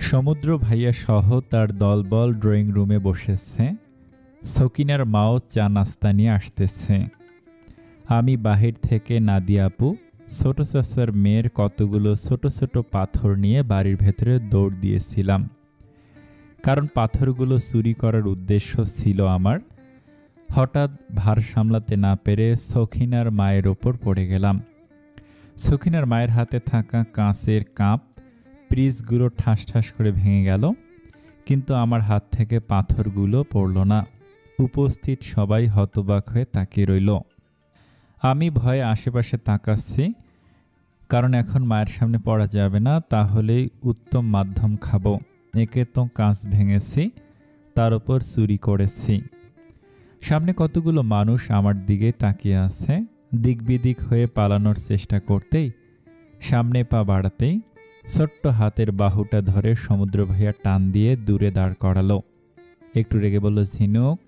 সমুদ্র ভাইয়া সহ তার দলবল ড্রয়িং রুমে বসেছে। সকিনার মাও চা নাস্তা নিয়ে আসতেছে। আমি বাহির থেকে নাদিয়া আপু, ছোট চাচার মেয়ের কতগুলো ছোট ছোট পাথর নিয়ে বাড়ির ভেতরে দৌড় দিয়েছিলাম, কারণ পাথরগুলো চুরি করার উদ্দেশ্য ছিল আমার। হঠাৎ ভার সামলাতে না পেরে সখিনার মায়ের ওপর পড়ে গেলাম। সখিনার মায়ের হাতে থাকা কাঁচের কাপ পিসগুলো ঠাস ঠাস করে ভেঙে গেল, কিন্তু আমার হাত থেকে পাথরগুলো পড়ল না। উপস্থিত সবাই হতবাক হয়ে তাকিয়ে রইল। আমি ভয়ে আশেপাশে তাকাচ্ছি, কারণ এখন মায়ের সামনে পড়া যাবে না, তাহলেই উত্তম মাধ্যম খাবো। একে তো কাঁচ ভেঙেছি, তার উপর চুরি করেছি। সামনে কতগুলো মানুষ আমার দিকে তাকিয়ে আছে। দিক বিদিক হয়ে পালানোর চেষ্টা করতেই, সামনে পা বাড়াতেই ছোট্ট হাতের বাহুটা ধরে সমুদ্র ভাইয়া টান দিয়ে দূরে দাঁড় করালো। একটু রেগে বলল, ঝিনুক,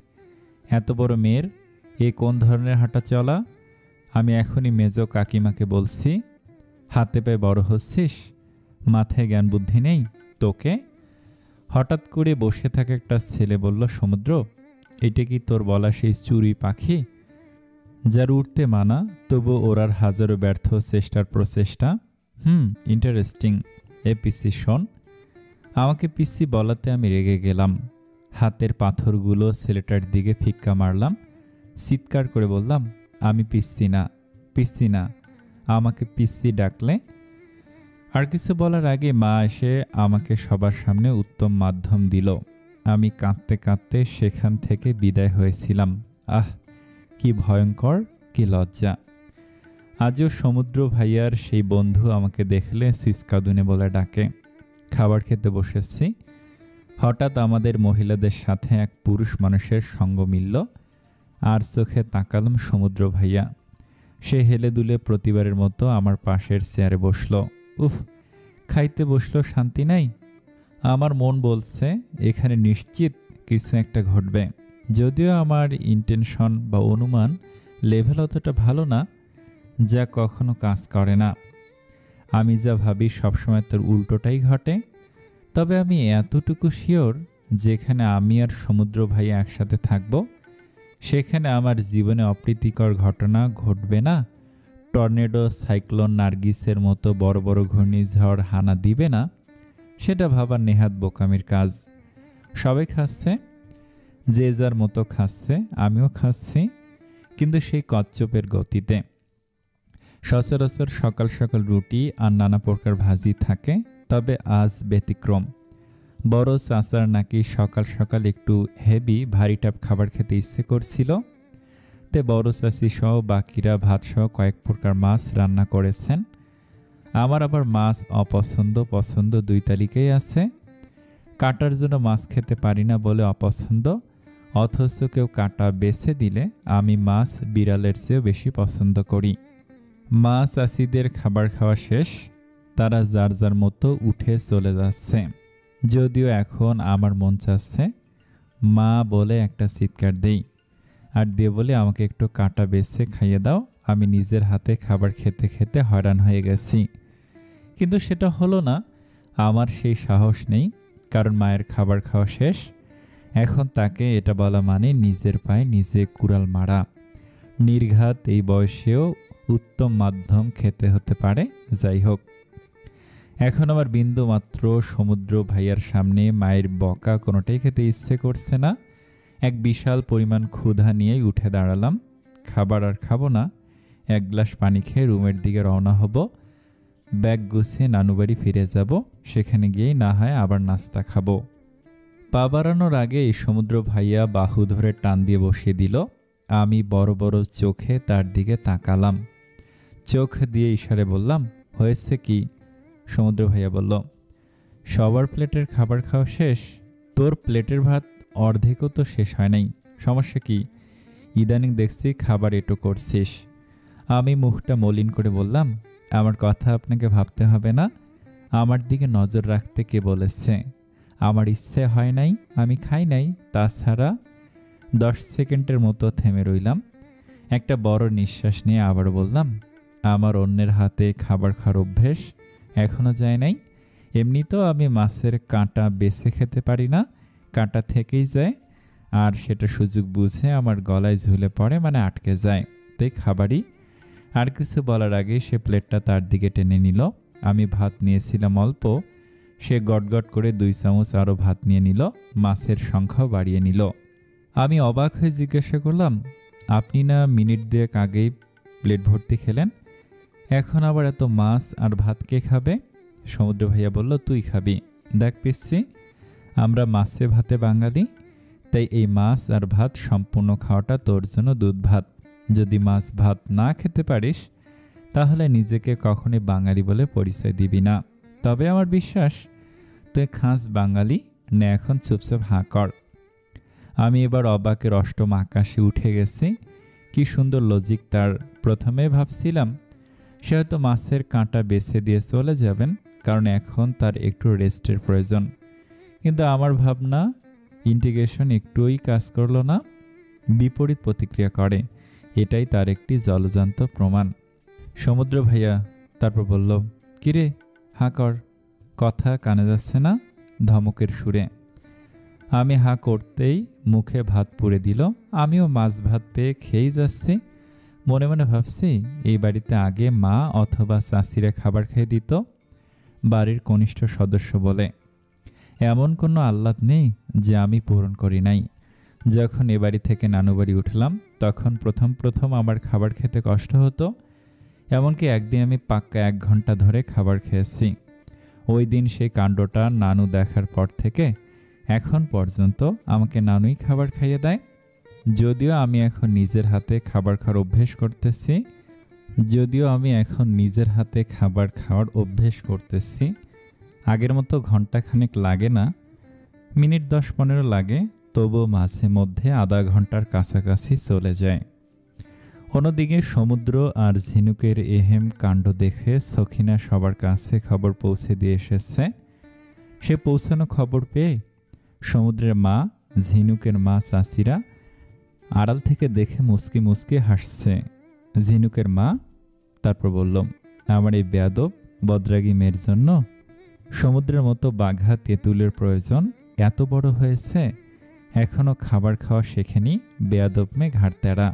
এত বড় মেয়ের এ কোন ধরনের হাঁটা চলা? আমি এখনই মেজো কাকিমাকে বলছি। হাতে পায়ে বড় হচ্ছিস, মাথায় জ্ঞান বুদ্ধি নেই তোকে? হঠাৎ করে বসে থাকা একটা ছেলে বলল, সমুদ্র, এটা কি তোর বলা সেই চুরি পাখি যার উঠতে মানা, তবু ওরার হাজারো ব্যর্থ চেষ্টার প্রচেষ্টা? ইন্টারেস্টিং। এ পিসি শোন। আমাকে পিসি বলাতে আমি রেগে গেলাম। হাতের পাথরগুলো ছেলেটার দিকে ফিক্কা মারলাম। চিৎকার করে বললাম, আমি পিসি না, পিসি না, আমাকে পিসি ডাকলে? আর কিছু বলার আগে মা এসে আমাকে সবার সামনে উত্তম মাধ্যম দিল। আমি কাঁদতে কাঁদতে সেখান থেকে বিদায় হয়েছিলাম। আহ, কি ভয়ঙ্কর, কি লজ্জা! আজও সমুদ্র ভাইয়ার সেই বন্ধু আমাকে দেখলে সিসকাদুনে বলে ডাকে। খাবার খেতে বসেছি। হঠাৎ আমাদের মহিলাদের সাথে এক পুরুষ মানুষের সঙ্গ মিলল, আর চোখে তাকালাম সমুদ্র ভাইয়া। সে হেলে দুলে প্রতিবারের মতো আমার পাশের চেয়ারে বসল। উফ, খাইতে বসলো, শান্তি নাই। আমার মন বলছে এখানে নিশ্চিত কিছু একটা ঘটবে, যদিও আমার ইন্টেনশন বা অনুমান লেভেল অতটা ভালো না, যা কখনো কাজ করে না। আমি যা ভাবি সবসময় তোর উল্টোটাই ঘটে। তবে আমি এতটুকু শিওর, যেখানে আমি আর সমুদ্র ভাই একসাথে থাকব, সেখানে আমার জীবনে অপ্রীতিকর ঘটনা ঘটবে না। টর্নেডো, সাইক্লোন, নার্গিসের মতো বড় বড় ঘূর্ণিঝড় হানা দিবে না। সেটা ভাবার নেহাত বোকামির কাজ। সবাই খাচ্ছে, যে যার মতো খাচ্ছে, আমিও খাচ্ছি, কিন্তু সেই কচ্ছপের গতিতে। সচরাচর সকাল সকাল রুটি আর নানা প্রকার ভাজি থাকে, তবে আজ ব্যতিক্রম। বড় চাচার নাকি সকাল সকাল একটু হেভি ভারী টাপ খাবার খেতে ইচ্ছে করছিল। তে বড় চাচি সহ বাকিরা ভাত সহ কয়েক প্রকার মাছ রান্না করেছেন। আমার আবার মাছ অপছন্দ পছন্দ দুই তালিকায় আছে। কাটার জন্য মাছ খেতে পারি না বলে অপছন্দ, অথচ কেউ কাটা বেছে দিলে আমি মাছ বিড়ালের চেয়েও বেশি পছন্দ করি। মা চাষিদের খাবার খাওয়া শেষ, তারা যার যার মতো উঠে চলে যাচ্ছে। যদিও এখন আমার মন চাচ্ছে মা বলে একটা চিৎকার দেই, আর দিয়ে বলে আমাকে একটু কাটা বেছে খাইয়ে দাও। আমি নিজের হাতে খাবার খেতে খেতে হয়রান হয়ে গেছি, কিন্তু সেটা হলো না। আমার সেই সাহস নেই, কারণ মায়ের খাবার খাওয়া শেষ। এখন তাকে এটা বলা মানে নিজের পায়ে নিজে কুড়াল মারা। নির্ঘাত এই বয়সেও উত্তম মাধ্যম খেতে হতে পারে। যাই হোক, এখন আমার বিন্দু মাত্র সমুদ্র ভাইয়ার সামনে মায়ের বকা কোনোটাই খেতে ইচ্ছে করছে না। এক বিশাল পরিমাণ ক্ষুধা নিয়েই উঠে দাঁড়ালাম। খাবার আর খাবো না, এক গ্লাস পানি খেয়ে রুমের দিকে রওনা হব। ব্যাগ গুছিয়ে নানুবাড়ি ফিরে যাব, সেখানে গিয়েই না হয় আবার নাস্তা খাবো। পা বাড়ানোর আগে এই সমুদ্র ভাইয়া বাহু ধরে টান দিয়ে বসিয়ে দিল। আমি বড় বড় চোখে তার দিকে তাকালাম। চোখ দিয়ে ইশারে বললাম, হয়েছে কি? সমুদ্র ভাইয়া বলল, সবার প্লেটের খাবার খাওয়া শেষ, তোর প্লেটের ভাত অর্ধেকও তো শেষ হয় নাই। সমস্যা কি? ইদানিং দেখছি খাবার এটো করছিস। আমি মুখটা মলিন করে বললাম, আমার কথা আপনাকে ভাবতে হবে না। আমার দিকে নজর রাখতে কে বলেছে? আমার ইচ্ছে হয় নাই, আমি খাই নাই। তাছাড়া 10 সেকেন্ডের মতো থেমে রইলাম। একটা বড় নিঃশ্বাস নিয়ে আবার বললাম, আমার অন্যের হাতে খাবার খাওয়ার অভ্যেস এখনো যায় নাই। এমনিতেও আমি মাছের কাঁটা বেছে খেতে পারি না, কাঁটা থেকেই যায়, আর সেটা সুযোগ বুঝে আমার গলায় ঝুলে পড়ে, মানে আটকে যায়, তাই খাবারই। আর কিছু বলার আগে সে প্লেটটা তার দিকে টেনে নিল। আমি ভাত নিয়েছিলাম অল্প, সে গটগট করে 2 চামচ আরও ভাত নিয়ে নিল, মাছের সংখ্যাও বাড়িয়ে নিল। আমি অবাক হয়ে জিজ্ঞাসা করলাম, আপনি না মিনিট 2 আগেই প্লেট ভর্তি খেলেন, এখন আবার এত মাছ আর ভাত কে খাবে? সমুদ্র ভাইয়া বলল, তুই খাবি। দেখ পিসি, আমরা মাছে ভাতে বাঙালি, তাই এই মাছ আর ভাত সম্পূর্ণ খাওয়াটা তোর জন্য দুধ ভাত। যদি মাছ ভাত না খেতে পারিস তাহলে নিজেকে কখনোই বাঙালি বলে পরিচয় দিবি না। তবে আমার বিশ্বাস তুই খাস বাঙালি, না এখন চুপচাপ হাঁ কর। আমি এবার অবাকের অষ্টম আকাশে উঠে গেছি। কি সুন্দর লজিক তার। প্রথমে ভাবছিলাম সে হয়তো মাছের কাঁটা বেছে দিয়ে চলে যাবেন, কারণ এখন তার একটু রেস্টের প্রয়োজন। কিন্তু আমার ভাবনা ইন্টিগ্রেশন একটুই কাজ করলো না, বিপরীত প্রতিক্রিয়া করে। এটাই তার একটি জলজান্ত প্রমাণ। সমুদ্র ভাইয়া তারপর বলল, কিরে হাঁ কর, কথা কানে যাচ্ছে না? ধমকের সুরে। আমি হাঁ করতেই মুখে ভাত পুড়ে দিল। আমিও মাছ ভাত পেয়ে খেয়েই যাচ্ছি। মনে মনে ভাবছি, এই বাড়িতে আগে মা অথবা চাচিরা খাবার খেয়ে দিত, বাড়ির কনিষ্ঠ সদস্য বলে। এমন কোনো আহ্লাদ নেই যে আমি পূরণ করি নাই। যখন এ বাড়ি থেকে নানু বাড়ি উঠলাম তখন প্রথম আমার খাবার খেতে কষ্ট হতো। এমনকি একদিন আমি পাক্কা 1 ঘন্টা ধরে খাবার খেয়েছি। ওই দিন সেই কাণ্ডটা নানু দেখার পর থেকে এখন পর্যন্ত আমাকে নানুই খাবার খাইয়ে দেয়। যদিও আমি এখন নিজের হাতে খাবার খাওয়ার অভ্যেস করতেছি, আগের মতো ঘন্টাখানেক লাগে না, মিনিট 10-15 লাগে, তবুও মাঝে মধ্যে আধা ঘন্টার কাছাকাছি চলে যায়। অন্যদিকে সমুদ্র আর ঝিনুকের এহেম কাণ্ড দেখে সখিনা সবার কাছে খবর পৌঁছে দিয়ে এসেছে। সে পৌঁছানো খবর পেয়ে সমুদ্রের মা, ঝিনুকের মা, চাচিরা আড়াল থেকে দেখে মুচকি মুচকি হাসছে। ঝিনুকের মা তারপর বলল, আমার এই বেয়াদব বদরাগী মেয়ের জন্য সমুদ্রের মতো বাঘা তেঁতুলের প্রয়োজন। এত বড় হয়েছে এখনো খাবার খাওয়া শেখেনি, বেয়াদব মেয়ে ঘাড়তেরা।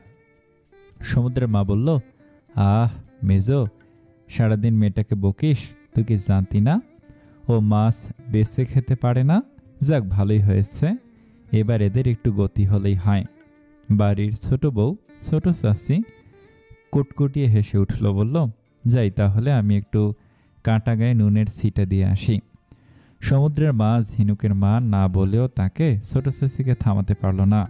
সমুদ্রের মা বলল, আহ মেজো, সারাদিন মেয়েটাকে বকিস, তুই কি জানতি না ও মাছ বেছে খেতে পারে না? যাক, ভালোই হয়েছে, এবার এদের একটু গতি হলেই হয়। বাড়ির ছোট বউ, ছোট চাচি কুটকুটিয়ে হেসে উঠল, বলল, যাই তাহলে আমি একটু কাঁটা গায়ে নুনের ছিটা দিয়ে আসি। সমুদ্রের মা, ঝিনুকের মা না বলেও তাকে ছোট চাচিকে থামাতে পারল না।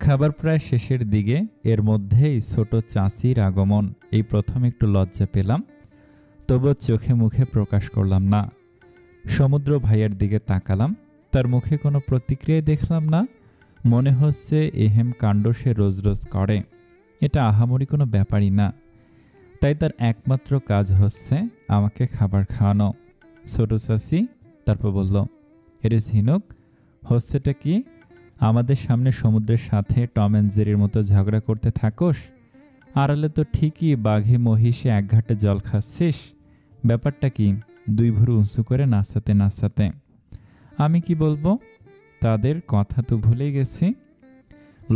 খাবার প্রায় শেষের দিকে, এর মধ্যেই ছোট চাচির আগমন। এই প্রথম একটু লজ্জা পেলাম, তবুও চোখে মুখে প্রকাশ করলাম না। সমুদ্র ভাইয়ের দিকে তাকালাম, তার মুখে কোনো প্রতিক্রিয়াই দেখলাম না। মনে হচ্ছে এহেম কাণ্ড সে রোজ রোজ করে, এটা আহামরি কোনো ব্যাপারই না। তাই তার একমাত্র কাজ হচ্ছে আমাকে খাবার খাওয়ানো। ছোট চাচি তারপর বলল, এরে ঝিনুক, হচ্ছেটা কি? আমাদের সামনে সমুদ্রের সাথে টম অ্যান্ড জেরির মতো ঝগড়া করতে থাকোস, আড়ালে তো ঠিকই বাঘে মহিষে এক ঘাটে জল খাচ্ছিস। ব্যাপারটা কি? 2 ভুরু উঁচু করে নাচাতে নাচাতে। আমি কি বলবো? তাদের কথা তো ভুলেই গেছি।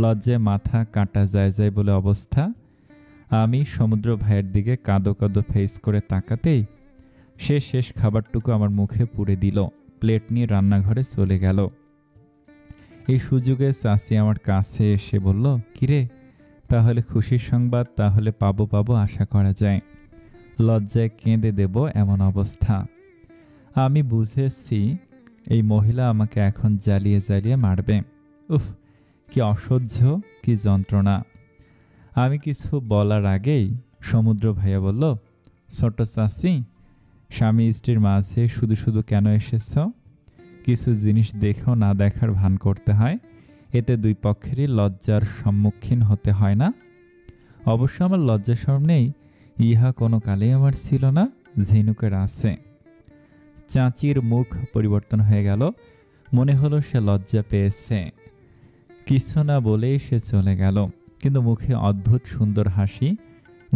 লজ্জায় মাথা কাটা যায় বলে অবস্থা। আমি সমুদ্র ভাইয়ের দিকে কাঁদো কাঁদো ফেস করে তাকাতেই সে শেষ খাবারটুকু আমার মুখে পুড়ে দিল, প্লেট নিয়ে রান্নাঘরে চলে গেল। এই সুযোগে চাচি আমার কাছে এসে বলল, কিরে, তাহলে খুশির সংবাদ? তাহলে পাবো আশা করা যায়। লজ্জায় কেঁদে দেব এমন অবস্থা। আমি বুঝেছি এই মহিলা আমাকে এখন জ্বালিয়ে জ্বালিয়ে মারবে। উফ, কি অসহ্য, কি যন্ত্রণা। আমি কিছু বলার আগেই সমুদ্র ভাইয়া বলল, ছোট চাচি, স্বামী স্ত্রীর মাঝে শুধু শুধু কেন এসেছ? কিছু জিনিস দেখেও না দেখার ভান করতে হয়, এতে 2 পক্ষেরই লজ্জার সম্মুখীন হতে হয় না। অবশ্য আমার লজ্জা শরম নেই, ইহা কোনো কালেই আমার ছিল না, ঝিনুকের আছে। চাচির মুখ পরিবর্তন হয়ে গেল, মনে হলো সে লজ্জা পেয়েছে। কিছু না বলেই সে চলে গেল, কিন্তু মুখে অদ্ভুত সুন্দর হাসি,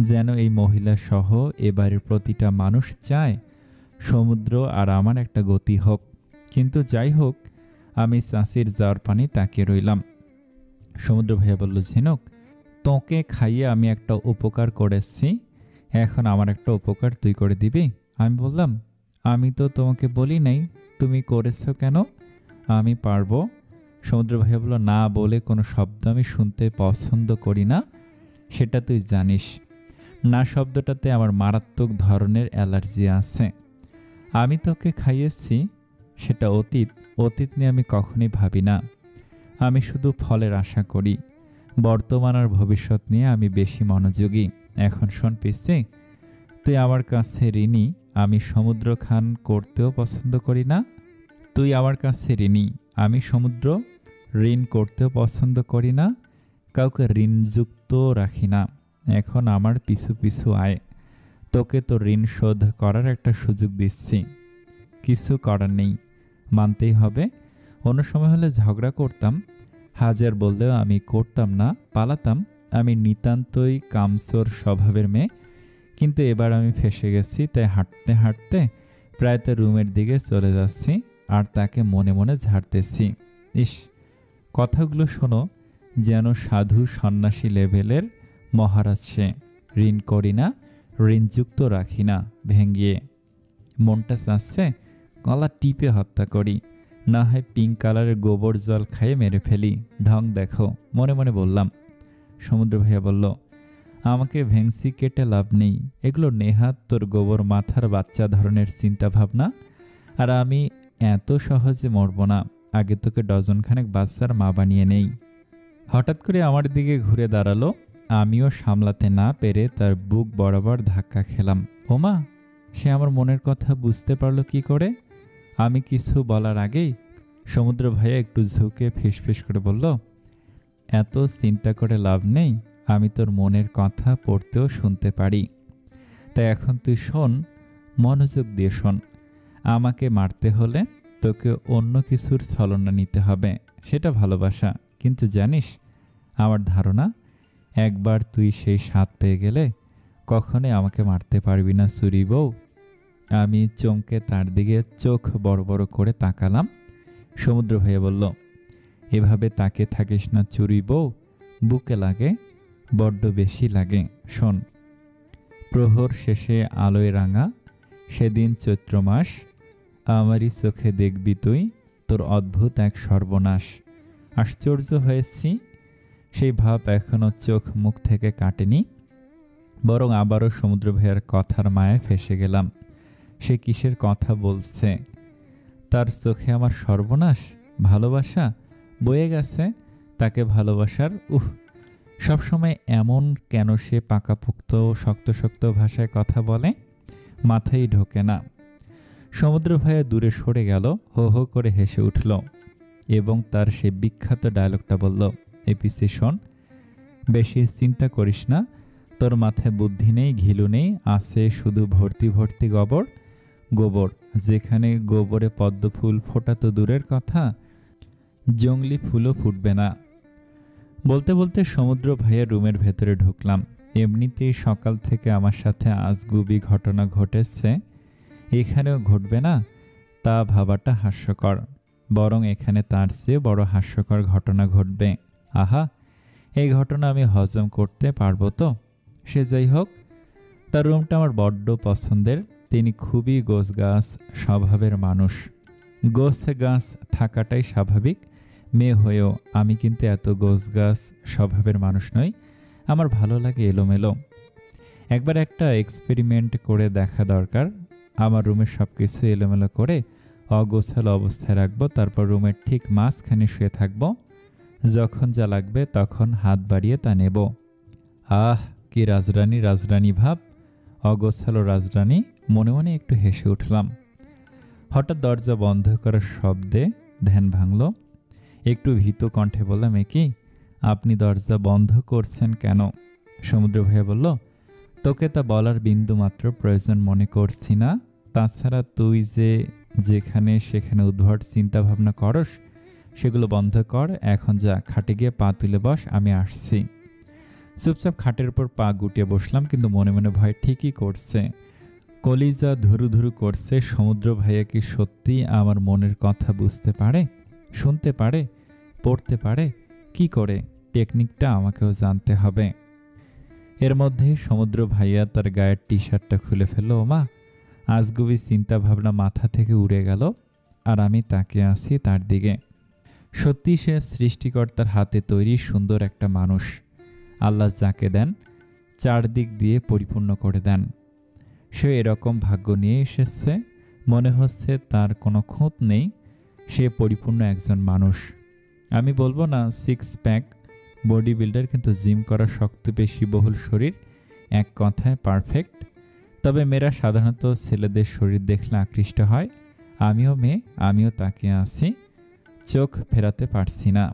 যেন এই মহিলা সহ এবারের প্রতিটা মানুষ চায় সমুদ্র আর আমার একটা গতি হোক। কিন্তু যাই হোক, আমি চাষির যাওয়ার পানি তাকিয়ে রইলাম। সমুদ্র ভাইয়া বলল, ঝিনুক, তোকে খাইয়ে আমি একটা উপকার করেছি, এখন আমার একটা উপকার তুই করে দিবি? আমি বললাম, আমি তো তোমাকে বলি নাই, তুমি করেছো কেন? আমি পারবো। সমুদ্র ভাইয়া বলল, না বলে কোনো শব্দ আমি শুনতে পছন্দ করি না, সেটা তুই জানিস। না শব্দটাতে আমার মারাত্মক ধরনের অ্যালার্জি আছে। আমি তোকে খাইয়েছি, সেটা অতীত। অতীত নিয়ে আমি কখনোই ভাবি না। আমি শুধু ফলের আশা করি। বর্তমান আর ভবিষ্যৎ নিয়ে আমি বেশি মনোযোগী। এখন শোন পিসি, তুই আমার কাছে ঋণী। আমি সমুদ্র খান করতেও পছন্দ করি না। তুই আমার কাছে ঋণী। আমি সমুদ্র ঋণ করতেও পছন্দ করি না। কাউকে ঋণযুক্ত রাখি না। এখন আমার পিছু পিছু আয়। তোকে তো ঋণ শোধ করার একটা সুযোগ দিচ্ছি। কিছু করার নেই, মানতেই হবে। অন্য সময় হলে ঝগড়া করতাম, হাজার বললেও আমি করতাম না, পালাতাম। আমি নিতান্তই কামচোর স্বভাবের মেয়ে। কিন্তু এবার আমি ফেঁসে গেছি, তাই হাঁটতে হাঁটতে প্রায় তার রুমের দিকে চলে যাচ্ছি আর তাকে মনে মনে ঝাড়তেছি। ইস, কথাগুলো শোনো, যেন সাধু সন্ন্যাসী লেভেলের মহারাজ সে। ঋণ করি না, ঋণযুক্ত রাখি না, ভেঙ্গিয়ে। মনটা চাচ্ছে গলা টিপে হত্যা করি, না হয় পিঙ্ক কালারের গোবর জল খাইয়ে মেরে ফেলি। ঢং দেখো, মনে মনে বললাম। সমুদ্র ভাইয়া বলল, আমাকে ভেংসি কেটে লাভ নেই। এগুলো নেহাত তোর গোবর মাথার বাচ্চা ধরনের চিন্তা ভাবনা। আর আমি এত সহজে মরব না। আগে তোকে ডজনখানেক বাচ্চার মা বানিয়ে নেই। হঠাৎ করে আমার দিকে ঘুরে দাঁড়ালো। আমিও সামলাতে না পেরে তার বুক বরাবর ধাক্কা খেলাম। ওমা, সে আমার মনের কথা বুঝতে পারলো কি করে? আমি কিছু বলার আগেই সমুদ্র ভাইয়া একটু ঝুঁকে ফিসফিস করে বলল, এত চিন্তা করে লাভ নেই। আমি তোর মনের কথা পড়তেও শুনতে পারি। তাই এখন তুই শোন, মনোযোগ দিয়ে শোন। আমাকে মারতে হলে তোকে অন্য কিছুর ছলনা নিতে হবে, সেটা ভালোবাসা। কিন্তু জানিস, আমার ধারণা, একবার তুই সেই স্বাদ পেয়ে গেলে কখনোই আমাকে মারতে পারবি না, চুরি বউ। আমি চমকে তার দিকে চোখ বড় বড় করে তাকালাম। সমুদ্র ভাইয়া বলল, এভাবে তাকে থাকিস না চুরি বউ, বুকে লাগে, বড্ড বেশি লাগে। শোন, প্রহর শেষে আলোয় রাঙা সেদিন চৈত্র মাস, আমারই চোখে দেখবি তুই তোর অদ্ভুত এক সর্বনাশ। আশ্চর্য হয়েছি, সেই ভাব এখনো চোখ মুখ থেকে কাটেনি, বরং আবারও সমুদ্র ভাইয়ার কথার মায়ায় ফেসে গেলাম। সে কিসের কথা বলছে? তার চোখে আমার সর্বনাশ? ভালোবাসা বয়ে গেছে তাকে ভালোবাসার। সবসময় এমন কেন সে পাকাপোক্ত শক্ত শক্ত ভাষায় কথা বলে? মাথায় ঢোকে না। সমুদ্র ভাইয়া দূরে সরে গেল, হো হো করে হেসে উঠল এবং তার সে বিখ্যাত ডায়লগটা বলল, এপিসি শোন, বেশি চিন্তা করিস না। তোর মাথায় বুদ্ধি নেই, ঘিলু নেই, আছে শুধু ভর্তি ভর্তি গোবর। গোবর, যেখানে গোবরে পদ্ম ফুল ফোটা তো দূরের কথা, জংলি ফুলও ফুটবে না। বলতে বলতে সমুদ্র ভাইয়ের রুমের ভেতরে ঢুকলাম। এমনিতেই সকাল থেকে আমার সাথে আজগুবি ঘটনা ঘটেছে, এখানেও ঘটবে না তা ভাবাটা হাস্যকর। বরং এখানে তার চেয়ে বড় হাস্যকর ঘটনা ঘটবে। আহা, এই ঘটনা আমি হজম করতে পারবো তো? সে যাই হোক, তার রুমটা আমার বড্ড পছন্দের। তিনি খুবই গোছগাছ স্বভাবের মানুষ। গোছগাছ থাকাটাই স্বাভাবিক, মেয়ে হয়েও। আমি কিন্তু এত গোছগাছ স্বভাবের মানুষ নই, আমার ভালো লাগে এলোমেলো। একবার একটা এক্সপেরিমেন্ট করে দেখা দরকার। আমার রুমের সব কিছু এলোমেলো করে অগোছালো অবস্থায় রাখবো, তারপর রুমের ঠিক মাঝখানে শুয়ে থাকবো। যখন যা লাগবে তখন হাত বাড়িয়ে তা নেব। আহ, কি রাজরানী রাজরানী ভাব, অগোছালো রাজরানী। মনে মনে একটু হেসে উঠলাম। হঠাৎ দরজা বন্ধ করার শব্দে ধ্যান ভাঙল। একটু ভীত কণ্ঠে বললাম, এ কি, আপনি দরজা বন্ধ করছেন কেন? সমুদ্র ভাইয়া বলল, তোকে তা বলার বিন্দু মাত্র প্রয়োজন মনে করছি না। তাছাড়া তুই যে যেখানে সেখানে উদ্ভট চিন্তা ভাবনা করস, সেগুলো বন্ধ কর। এখন যা, খাটে গিয়ে পা তুলে বস, আমি আসছি। চুপচাপ খাটের উপর পা গুটিয়ে বসলাম, কিন্তু মনে মনে ভয় ঠিকই করছে। কলিজা ধুরু ধুরু করছে। সমুদ্র ভাইয়া কি সত্যি আমার মনের কথা বুঝতে পারে, শুনতে পারে, পড়তে পারে? কি করে? টেকনিকটা আমাকেও জানতে হবে। এর মধ্যেই সমুদ্র ভাইয়া তার গায়ের টি শার্টটা খুলে ফেলল। ওমা! আজগুবি চিন্তা ভাবনা মাথা থেকে উড়ে গেল। আর আমি তাকিয়ে আছি তার দিকে। সত্যি সে সৃষ্টিকর্তার হাতে তৈরি সুন্দর একটা মানুষ। আল্লাহ যাকে দেন চারদিক দিয়ে পরিপূর্ণ করে দেন। সে এরকম ভাগ্য নিয়ে এসেছে, মনে হচ্ছে তার কোনো খুঁত নেই। সে পরিপূর্ণ একজন মানুষ। আমি বলবো না সিক্স প্যাক বডি বিল্ডার, কিন্তু জিম করা শক্তপেশী বহুল শরীর, এক কথায় পারফেক্ট। তবে মেয়েরা সাধারণত ছেলেদের শরীর দেখলে আকৃষ্ট হয়। আমিও মেয়ে, আমিও তাকিয়ে আছি, চোখ ফেরাতে পারছি না।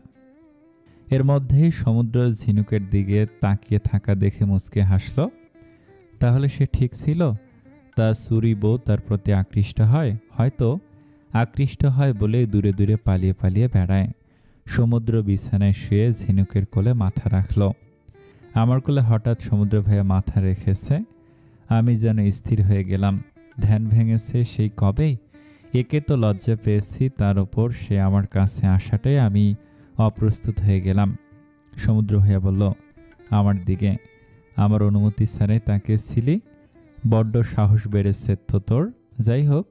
এর মধ্যেই সমুদ্র ঝিনুকের দিকে তাকিয়ে থাকা দেখে মুচকে হাসল। তাহলে সে ঠিক ছিল? তার সুরি বউ তার প্রতি আকৃষ্ট হয়, হয়তো আকৃষ্ট হয় বলেই দূরে দূরে পালিয়ে পালিয়ে বেড়ায়। সমুদ্র বিছানায় শুয়ে ঝিনুকের কোলে মাথা রাখল। আমার কোলে হঠাৎ সমুদ্র ভাইয়া মাথা রেখেছে। আমি যেন স্থির হয়ে গেলাম। ধ্যান ভেঙেছে সেই কবেই। একে তো লজ্জা পেয়েছি, তার ওপর সে আমার কাছে আসাটাই আমি অপ্রস্তুত হয়ে গেলাম। সমুদ্র ভাইয়া বলল আমার দিকে। আমার অনুমতি ছাড়াই তাকিয়েছিলি? বড্ড সাহস বেড়েছে তো তোর। যাই হোক,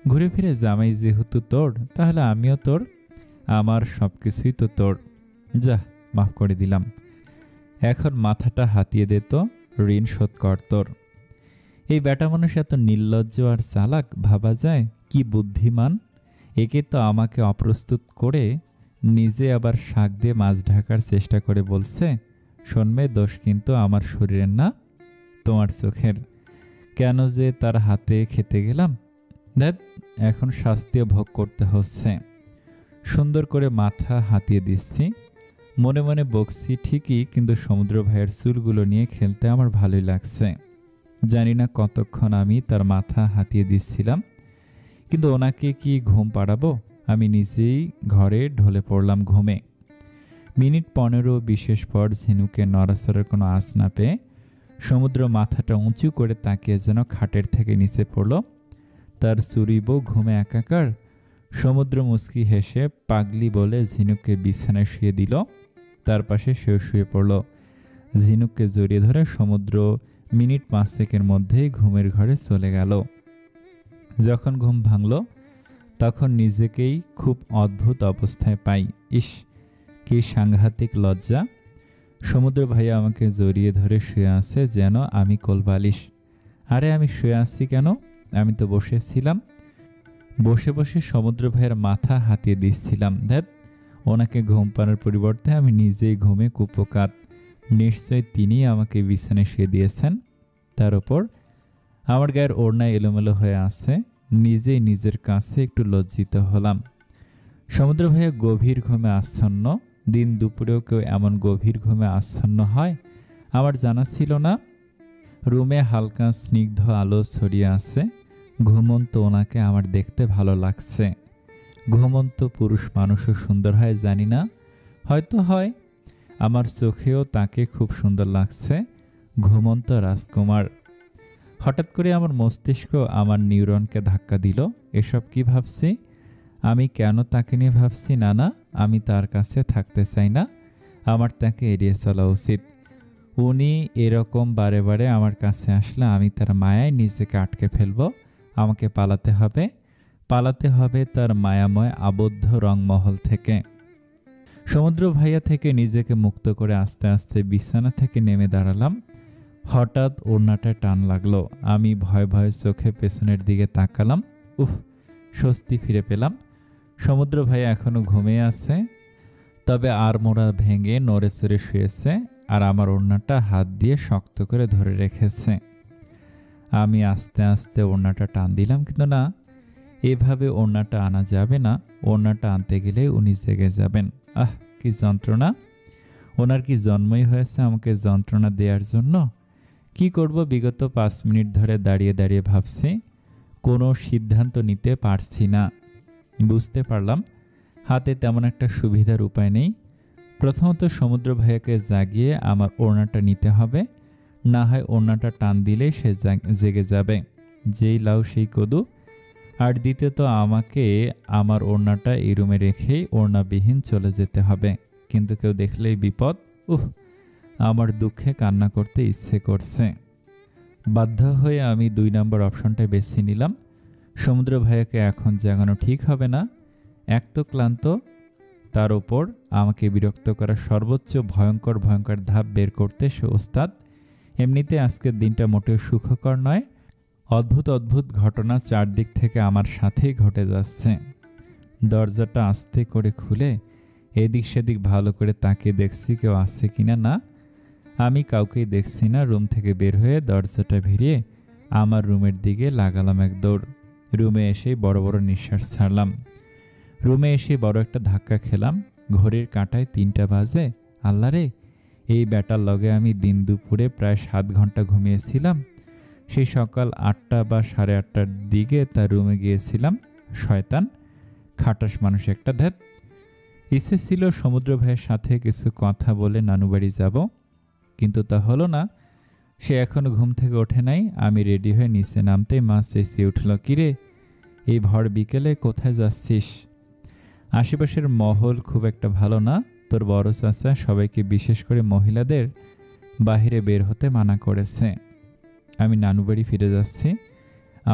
ঘুরে ফিরে জামাই যেহেতু তোর, তাহলে আমিও তোর। আমার সব কিছুই তো তোর। যা, মাফ করে দিলাম। এখন মাথাটা হাতিয়ে দে তো, ঋণ শোধ কর তোর। এই বেটা মানুষ এত নির্লজ্জ আর চালাক, ভাবা যায়? কি বুদ্ধিমান! একে তো আমাকে অপ্রস্তুত করে নিজে আবার শাক দিয়ে মাছ ঢাকার চেষ্টা করে বলছে, শোনবে, দোষ কিন্তু আমার শরীরের না, তোমার চোখের। কেন যে তার হাতে খেতে গেলাম? ধ্যাৎ, এখন শাস্তিও ভোগ করতে হচ্ছে। সুন্দর করে মাথা হাতিয়ে দিচ্ছি, মনে মনে বকছি ঠিকই, কিন্তু সমুদ্র ভাইয়ের চুলগুলো নিয়ে খেলতে আমার ভালোই লাগছে। জানি না কতক্ষণ আমি তার মাথা হাতিয়ে দিচ্ছিলাম, কিন্তু ওনাকে কি ঘুম পাড়াবো? আমি নিজেই ঘরে ঢলে পড়লাম ঘুমে। মিনিট 15-20 পর ঝিনুকে নড়াচড়ার কোনো আঁচ না পেয়ে সমুদ্র মাথাটা উঁচু করে তাকিয়ে যেন খাটের থেকে নিচে পড়ল। তার চুরি বউ ঘুমে একাকার। সমুদ্র মুচকি হেসে পাগলি বলে ঝিনুককে বিছানায় শুয়ে দিল। তার পাশে সেও শুয়ে পড়ল। ঝিনুককে জড়িয়ে ধরে সমুদ্র মিনিট 5 মধ্যেই ঘুমের ঘরে চলে গেল। যখন ঘুম ভাঙল তখন নিজেকেই খুব অদ্ভুত অবস্থায় পাই। ইস, কি সাংঘাতিক লজ্জা! সমুদ্র ভাইয়া আমাকে জড়িয়ে ধরে শুয়ে আছে যেন আমি কোলবালিশ। আরে আমি শুয়ে আছি কেন? আমি তো বসেছিলাম। বসে বসে সমুদ্র ভাইয়ের মাথা হাতিয়ে দিচ্ছিলাম। ধ্যাৎ, ওনাকে ঘুম পাড়ার পরিবর্তে আমি নিজেই ঘুমে কুপোকাত। নিশ্চয় তিনিই আমাকে বিছানায় শুয়ে দিয়েছেন। তার ওপর আমার গায়ের ওড়নায় এলোমেলো হয়ে আছে। নিজেই নিজের কাছে একটু লজ্জিত হলাম। সমুদ্র ভাইয়া গভীর ঘুমে আচ্ছন্ন। দিন দুপুরেও কেউ এমন গভীর ঘুমে আচ্ছন্ন হয় আমার জানা ছিল না। রুমে হালকা স্নিগ্ধ আলো ছড়িয়ে আছে। ঘুমন্ত ওনাকে আমার দেখতে ভালো লাগছে। ঘুমন্ত পুরুষ মানুষও সুন্দর হয় জানি না, হয়তো হয়। আমার চোখেও তাকে খুব সুন্দর লাগছে। ঘুমন্ত রাজকুমার। হঠাৎ করে আমার মস্তিষ্ক আমার নিউরনকে ধাক্কা দিল। এসব কি ভাবছি? আমি কেন তাকে নিয়ে ভাবছি? না, আমি তার কাছে থাকতে চাই না। আমার তাকে এড়িয়ে চলা উচিত। উনি এরকম বারে বারে আমার কাছে আসলে আমি তার মায়ায় নিজেকে আটকে ফেলব। আমাকে পালাতে হবে তার মায়াময় আবদ্ধ রংমহল থেকে। সমুদ্র ভাইয়া থেকে নিজেকে মুক্ত করে আস্তে আস্তে বিছানা থেকে নেমে দাঁড়ালাম। হঠাৎ ওড়নাটা টান লাগলো। আমি ভয় ভয়ে চোখে পেছনের দিকে তাকালাম। উফ, স্বস্তি ফিরে পেলাম। সমুদ্র ভাইয়া এখনো ঘুমিয়ে আছে, তবে আর মোড়া ভেঙে নড়ে চড়ে শুয়েছে আর আমার ওড়নাটা হাত দিয়ে শক্ত করে ধরে রেখেছে। আমি আস্তে আস্তে ওড়নাটা টান দিলাম, কিন্তু না, এভাবে ওড়নাটা আনা যাবে না। ওড়নাটা আনতে গেলে উনি জেগে যাবেন। আহ, কি যন্ত্রণা! ওনার কি জন্মই হয়েছে আমাকে যন্ত্রণা দেওয়ার জন্য? কি করব? বিগত 5 মিনিট ধরে দাঁড়িয়ে দাঁড়িয়ে ভাবছি, কোনো সিদ্ধান্ত নিতে পারছি না। বুঝতে পারলাম হাতে তেমন একটা সুবিধার উপায় নেই। প্রথমত সমুদ্র ভাইয়াকে জাগিয়ে আমার ওড়নাটা নিতে হবে, না হয় ওড়নাটা টান দিলেই সে জেগে যাবে। যেই লাউ সেই কদু। আর দ্বিতীয়ত আমাকে আমার ওড়নাটা এই রুমে রেখেই ওড়নাবিহীন চলে যেতে হবে, কিন্তু কেউ দেখলেই বিপদ। উহ, আমার দুঃখে কান্না করতে ইচ্ছে করছে। বাধ্য হয়ে আমি 2 নম্বর অপশনটা বেছে নিলাম। সমুদ্র ভাইয়াকে এখন জাগানো ঠিক হবে না। এক তো ক্লান্ত, তার ওপর আমাকে বিরক্ত করা সর্বোচ্চ ভয়ঙ্কর ভয়ঙ্কর ধাপ বের করতে সে ওস্তাদ। এমনিতে আজকের দিনটা মোটেও সুখকর নয়। অদ্ভুত অদ্ভুত ঘটনা চারদিক থেকে আমার সাথেই ঘটে যাচ্ছে। দরজাটা আস্তে করে খুলে এদিক সেদিক ভালো করে তাকিয়ে দেখছি কেউ আসছে কিনা। না, আমি কাউকেই দেখছি না। রুম থেকে বের হয়ে দরজাটা ভিড়িয়ে আমার রুমের দিকে লাগালাম এক দৌড়। রুমে এসেই বড় বড় নিঃশ্বাস ছাড়লাম। রুমে এসে বড় একটা ধাক্কা খেলাম। ঘড়ির কাঁটায় 3টা বাজে। আল্লাহ রে, এই ব্যাটার লগে আমি দিন দুপুরে প্রায় 7 ঘন্টা ঘুমিয়েছিলাম। সেই সকাল 8টা বা 8:30টার দিকে তার রুমে গিয়েছিলাম। শয়তান, খাটাস মানুষ একটা। ধ্যাত, ইচ্ছে ছিল সমুদ্র ভাইয়ের সাথে কিছু কথা বলে নানু বাড়ি যাব, কিন্তু তা হলো না। সে এখনো ঘুম থেকে ওঠে নাই। আমি রেডি হয়ে নিচে নামতে মা চেঁচিয়ে উঠল, কিরে এই ভর বিকেলে কোথায় যাচ্ছিস? আশেপাশের মহল খুব একটা ভালো না। তোর বড় চাচা সবাইকে, বিশেষ করে মহিলাদের, বাহিরে বের হতে মানা করেছে। আমি নানু বাড়ি ফিরে যাচ্ছি।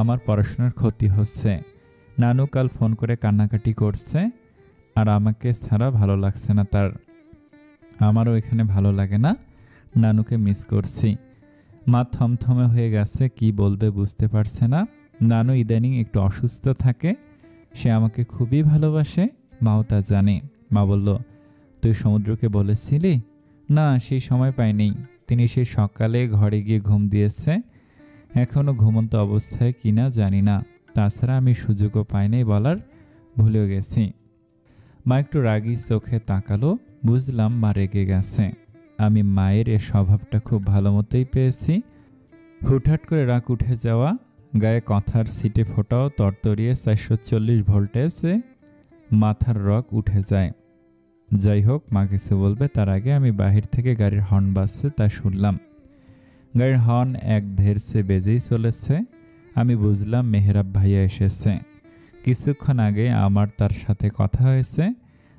আমার পড়াশোনার ক্ষতি হচ্ছে। নানু কাল ফোন করে কান্নাকাটি করছে, আর আমাকে ছাড়া ভালো লাগছে না তার। আমারও এখানে ভালো লাগে না। নানুকে মিস করছি। মা থমথমে হয়ে গেছে, কি বলবে বুঝতে পারছে না। নানু ইদানিং একটু অসুস্থ থাকে। সে আমাকে খুবই ভালোবাসে, মাও তা জানে। মা বলল, তুই সমুদ্রকে বলেছিলি? না, সেই সময় পাইনি। তিনি সেই সকালে ঘরে গিয়ে ঘুম দিয়েছে। এখনও ঘুমন্ত অবস্থায় কিনা জানি না। তাছাড়া আমি সুযোগও পাইনি বলার, ভুলেও গেছি। মা একটু রাগী চোখে তাকালো। বুঝলাম মা রেগে গেছে। আমি মায়ের এ স্বভাবটা খুব ভালো মতোই পেয়েছি। হুটহাট করে রাগ উঠে যাওয়া, গায়ে কথার সিটে ফোটাও তরতরিয়ে 440 ভোল্টেজে মাথার রগ উঠে যায়। যাই হোক, মা কিছু বলবে তার আগে আমি বাহির থেকে গাড়ির হর্ন বাজছে তা শুনলাম। গাড়ির হর্ন এক ধেরছে বেজেই চলেছে। আমি বুঝলাম মেহরাব ভাইয়া এসেছে। কিছুক্ষণ আগে আমার তার সাথে কথা হয়েছে।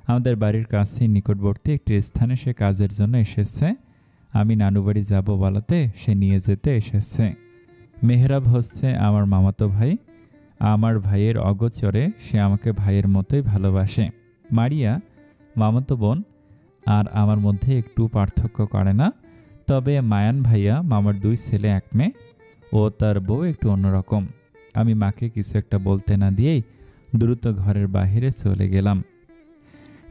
আমাদের বাড়ির কাছে নিকটবর্তী একটি স্থানে সে কাজের জন্য এসেছে। আমি নানু বাড়ি যাব বলাতে সে নিয়ে যেতে এসেছে। মেহরাব হচ্ছে আমার মামাতো ভাই। আমার ভাইয়ের অগোচরে সে আমাকে ভাইয়ের মতোই ভালোবাসে। মারিয়া মামাতো বোন, আর আমার মধ্যে একটু পার্থক্য করে না। তবে মায়ান ভাইয়া মামার 2 ছেলে 1 মেয়ে। ও তার বউ একটু অন্যরকম। আমি মাকে কিছু একটা বলতে না দিয়েই দ্রুত ঘরের বাহিরে চলে গেলাম।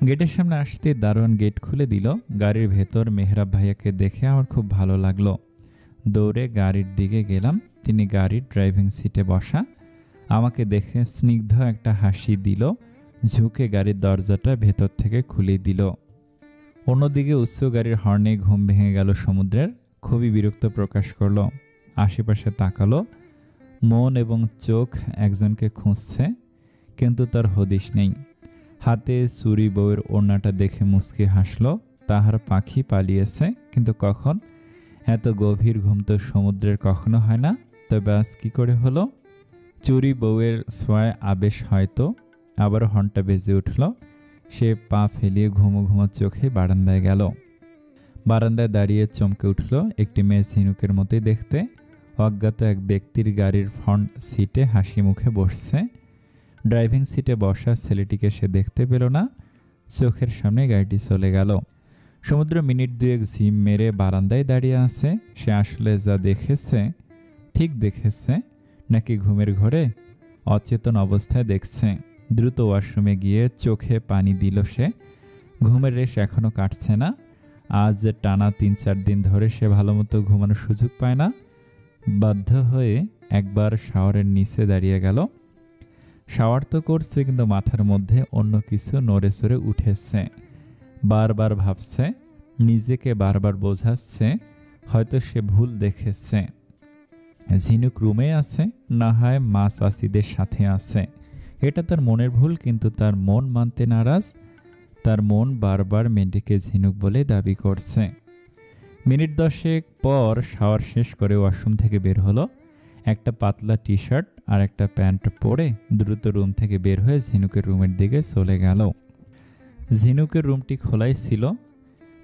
গেটের সামনে আসতে দারোয়ান গেট খুলে দিল। গাড়ির ভেতর মেহরাব ভাইয়াকে দেখে আমার খুব ভালো লাগলো। দৌড়ে গাড়ির দিকে গেলাম। তিনি গাড়ির ড্রাইভিং সিটে বসা। আমাকে দেখে স্নিগ্ধ একটা হাসি দিল। ঝুঁকে গাড়ির দরজাটা ভেতর থেকে খুলে দিল। অন্যদিকে উচ্চ গাড়ির হর্নে ঘুম ভেঙে গেল সমুদ্রের। খুবই বিরক্ত প্রকাশ করলো। আশেপাশে তাকালো। মন এবং চোখ একজনকে খুঁজছে, কিন্তু তার হদিশ নেই। হাতে চুরি বউয়ের ওড়নাটা দেখে মুচকি হাসলো। তাহার পাখি পালিয়েছে, কিন্তু কখন? এত গভীর ঘুম তো সমুদ্রের কখনো হয় না। তবে আজ কি করে হলো? চুরি বউয়ের ছোঁয়ায় আবেশ হয়তো। আবার হর্নটা বেজে উঠল। সে পা ফেলিয়ে ঘুমো ঘুমো চোখে বারান্দায় গেল। বারান্দায় দাঁড়িয়ে চমকে উঠল। একটি মেয়ে ঝিনুকের মতোই দেখতে। অজ্ঞাত এক ব্যক্তির গাড়ির ফ্রন্ট সিটে হাসি মুখে বসছে। ড্রাইভিং সিটে বসা ছেলেটিকে সে দেখতে পেল না। চোখের সামনে গাড়িটি চলে গেল। সমুদ্র মিনিট 2 ঝিম মেরে বারান্দায় দাঁড়িয়ে আছে। সে আসলে যা দেখেছে ঠিক দেখেছে, নাকি ঘুমের ঘরে অচেতন অবস্থায় দেখছে? দ্রুত ওয়াশরুমে গিয়ে চোখে পানি দিল সে। ঘুমের রেশ এখনও কাটছে না। আজ টানা 3-4 দিন ধরে সে ভালোমতো ঘুমানোর সুযোগ পায় না। বাধ্য হয়ে একবার শাওয়ারের নিচে দাঁড়িয়ে গেল। শাওয়ার তো করছে, কিন্তু মাথার মধ্যে অন্য কিছু নড়ে চড়ে উঠেছে। বারবার ভাবছে, নিজেকে বারবার বোঝাচ্ছে হয়তো সে ভুল দেখেছে। ঝিনুক রুমে আছে, না হয় মা চাচিদের সাথে আছে। এটা তার মনের ভুল, কিন্তু তার মন মানতে নারাজ। তার মন বারবার মেয়েটিকে ঝিনুক বলে দাবি করছে। মিনিট 10 পর শাওয়ার শেষ করে ওয়াশরুম থেকে বের হলো। একটা পাতলা টি শার্ট আর একটা প্যান্ট পরে দ্রুত রুম থেকে বের হয়ে ঝিনুকের রুমের দিকে চলে গেল। ঝিনুকের রুমটি খোলাই ছিল,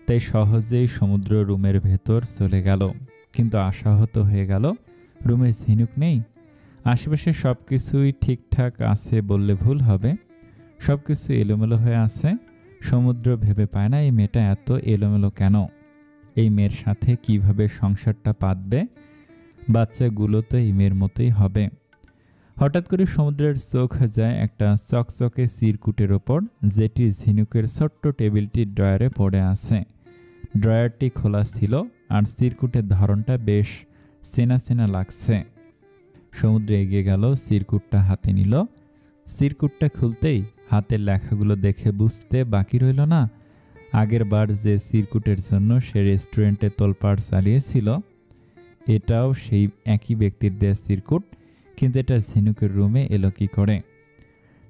তাই সহজেই সমুদ্র রুমের ভেতর চলে গেল। কিন্তু আশাহত হয়ে গেল, রুমে ঝিনুক নেই। আশেপাশে সব কিছুই ঠিকঠাক আছে বললে ভুল হবে, সব কিছু এলোমেলো হয়ে আছে। সমুদ্র ভেবে পায় না এই মেয়েটা এত এলোমেলো কেন, এই মেয়ের সাথে কিভাবে সংসারটা পাতবে, বাচ্চাগুলো তো এই মেয়ের মতোই হবে। হঠাৎ করে সমুদ্রের চোখ যায় একটা চকচকে চিরকুটের ওপর, যেটি ঝিনুকের ছোট্ট টেবিলটির ড্রয়ারে পড়ে আছে। ড্রয়ারটি খোলা ছিল আর চিরকুটের ধরনটা বেশ চেনা চেনা লাগছে। সমুদ্র এগিয়ে গেল, চিরকুটটা হাতে নিল। চিরকুটটা খুলতেই হাতের লেখাগুলো দেখে বুঝতে বাকি রইল না, আগের বার যে চিরকুটের জন্য সে রেস্টুরেন্টে তোলপাড় চালিয়েছিল, এটাও সেই একই ব্যক্তির দেয়া চিরকুট। কিন্তু এটা ঝিনুকের রুমে এলো কি করে?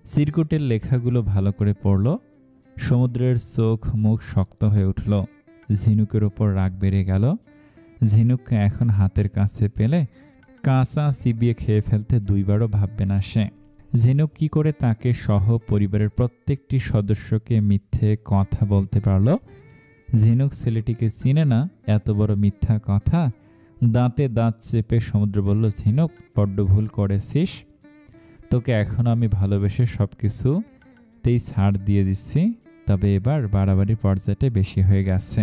চিরকুটের লেখাগুলো ভালো করে পড়ল। সমুদ্রের চোখ মুখ শক্ত হয়ে উঠল। ঝিনুকের ওপর রাগ বেড়ে গেল। ঝিনুককে এখন হাতের কাছে পেলে কাঁচা চিবিয়ে খেয়ে ফেলতে দুইবারও ভাববে না সে। ঝিনুক কি করে তাকে সহ পরিবারের প্রত্যেকটি সদস্যকে মিথ্যে কথা বলতে পারল? ঝিনুক ছেলেটিকে চিনে না, এত বড় মিথ্যা কথা। দাঁতে দাঁত চেপে সমুদ্র বলল, ঝিনুক বড্ড ভুল করেছিস, তোকে এখন আমি ভালোবেসে সব কিছুতেই ছাড় দিয়ে দিচ্ছি, তবে এবার বাড়াবাড়ি পর্যায়টা বেশি হয়ে গেছে।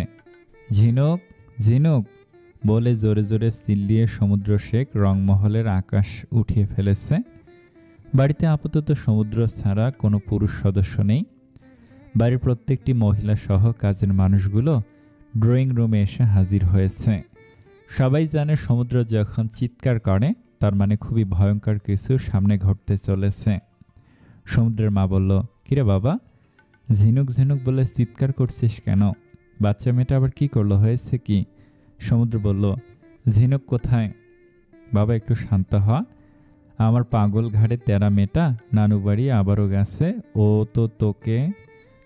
ঝিনুক ঝিনুক বলে জোরে জোরে চিল্লিয়ে সমুদ্র শেখ রংমহলের আকাশ উঠিয়ে ফেলেছে। বাড়িতে আপাতত সমুদ্র ছাড়া কোনো পুরুষ সদস্য নেই। বাড়ির প্রত্যেকটি মহিলা সহ কাজের মানুষগুলো ড্রয়িং রুমে এসে হাজির হয়েছে। সবাই জানে সমুদ্র যখন চিৎকার করে তার মানে খুবই ভয়ঙ্কর কিছু সামনে ঘটতে চলেছে। সমুদ্রের মা বলল, কিরে বাবা, ঝিনুক ঝিনুক বলে চিৎকার করছিস কেন? বাচ্চা মেয়েটা আবার কি করলো, হয়েছে কি? সমুদ্র বলল, ঝিনুক কোথায়? বাবা একটু শান্ত হ, আমার পাগল ঘাড়ে তেরা মেয়েটা নানু বাড়ি আবারও গেছে, ও তো তোকে,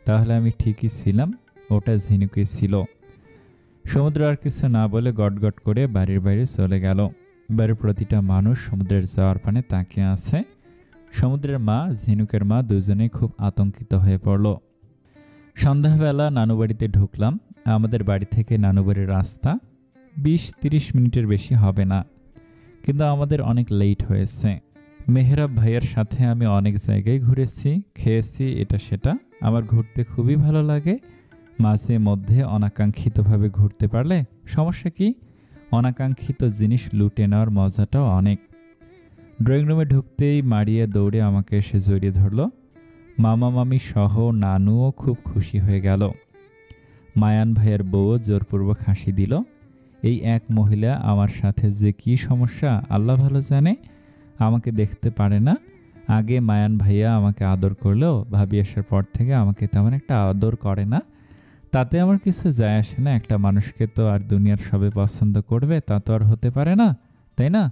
তাহলে আমি ঠিকই ছিলাম, ওটা ঝিনুকই ছিল। সমুদ্র আর কিছু না বলে গটগট করে বাড়ির বাইরে চলে গেল। বাড়ির প্রতিটা মানুষ সমুদ্রের যাওয়ার পানে তাকিয়ে আছে। সমুদ্রের মা, ঝিনুকের মা দুজনেই খুব আতঙ্কিত হয়ে পড়ল। সন্ধ্যাবেলা নানু বাড়িতে ঢুকলাম। আমাদের বাড়ি থেকে নানু বাড়ির রাস্তা 20-30 মিনিটের বেশি হবে না, কিন্তু আমাদের অনেক লেট হয়েছে। মেহরাব ভাইয়ার সাথে আমি অনেক জায়গায় ঘুরেছি, খেয়েছি, এটা সেটা। আমার ঘুরতে খুবই ভালো লাগে। মাঝে মধ্যে অনাকাঙ্ক্ষিতভাবে ঘুরতে পারলে সমস্যা কি? অনাকাঙ্ক্ষিত জিনিস লুটে নেওয়ার মজাটাও অনেক। ড্রয়িং রুমে ঢুকতেই মারিয়ে দৌড়ে আমাকে এসে জড়িয়ে ধরল। মামা মামি সহ নানুও খুব খুশি হয়ে গেল। মায়ান ভাইয়ের বউও জোরপূর্বক হাসি দিল। এই এক মহিলা আমার সাথে যে কি সমস্যা আল্লাহ ভালো জানে, আমাকে দেখতে পারে না। আগে মায়ান ভাইয়া আমাকে আদর করলেও ভাবি আসার পর থেকে আমাকে তেমন একটা আদর করে না। তাতে আমার কিছু যায় আসে না, একটা মানুষকে তো আর দুনিয়ার সবে পছন্দ করবে তা তো আর হতে পারে না, তাই না?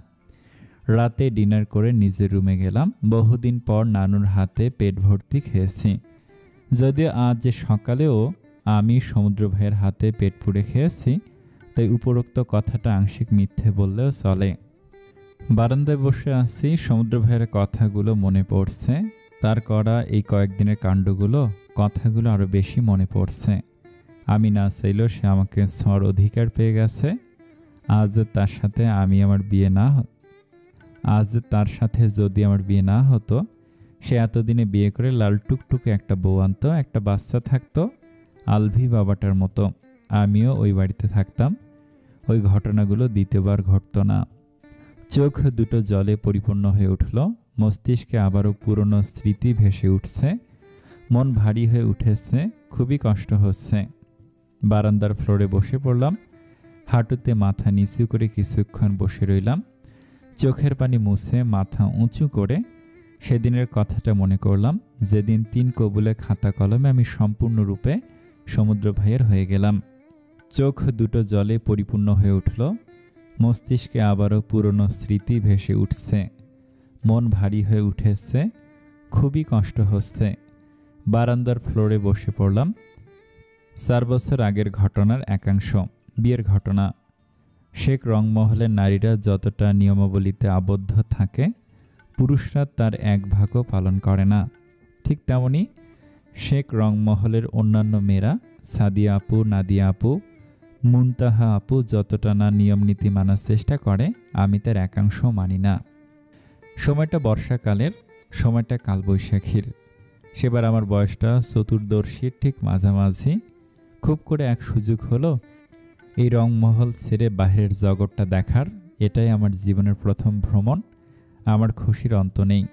রাতে ডিনার করে নিজের রুমে গেলাম। বহুদিন পর নানুর হাতে পেট ভর্তি খেয়েছি, যদিও আজ যে সকালেও আমি সমুদ্র ভাইয়ের হাতে পেট পুড়ে খেয়েছি, তাই উপরোক্ত কথাটা আংশিক মিথ্যে বললেও চলে। বারান্দায় বসে আছি, সমুদ্র ভাইয়ের কথাগুলো মনে পড়ছে। তার করা এই কয়েকদিনের কাণ্ডগুলো, কথাগুলো আরও বেশি মনে পড়ছে। আমি না চাইলেও সে আমাকে ছোঁয়ার অধিকার পেয়ে গেছে। আজ তার সাথে যদি আমার বিয়ে না হতো, সে এতদিনে বিয়ে করে লাল টুকটুকে একটা বউ আনতো, একটা বাচ্চা থাকতো আলভি বাবাটার মতো। আমিও ওই বাড়িতে থাকতাম। ওই ঘটনাগুলো দ্বিতীয়বার ঘটতো না। চোখ দুটো জলে পরিপূর্ণ হয়ে উঠল। মস্তিষ্কে আবারও পুরনো স্মৃতি ভেসে উঠছে। মন ভারী হয়ে উঠেছে, খুবই কষ্ট হচ্ছে। বারান্দার ফ্লোরে বসে পড়লাম। হাঁটুতে মাথা নিচু করে কিছুক্ষণ বসে রইলাম। চোখের পানি মুছে মাথা উঁচু করে সেদিনের কথাটা মনে করলাম, যেদিন 3 কবুলে খাতা কলমে আমি সম্পূর্ণরূপে সমুদ্র ভাইয়ের হয়ে গেলাম। চোখ দুটো জলে পরিপূর্ণ হয়ে উঠল। মস্তিষ্কে আবারও পুরনো স্মৃতি ভেসে উঠছে। মন ভারী হয়ে উঠেছে, খুবই কষ্ট হচ্ছে। বারান্দার ফ্লোরে বসে পড়লাম। 4 বছর আগের ঘটনার একাংশ, বিয়ের ঘটনা। শেখ রংমহলের নারীরা যতটা নিয়মাবলীতে আবদ্ধ থাকে, পুরুষরা তার এক ভাগও পালন করে না। ঠিক তেমনি শেখ রংমহলের অন্যান্য মেয়েরা, সাদিয়া আপু, নাদিয়া আপু, মুনতাহা আপু যতটা না নিয়ম নীতি মানার চেষ্টা করে, আমি তার একাংশও মানি না। সময়টা বর্ষাকালের, সময়টা কালবৈশাখীর। সেবার আমার বয়সটা চতুর্দর্শীর ঠিক মাঝামাঝি। খুব করে এক সুযোগ হলো এই রংমহল ছেড়ে বাহিরের জগৎটা দেখার। এটাই আমার জীবনের প্রথম ভ্রমণ। আমার খুশির অন্ত নেই।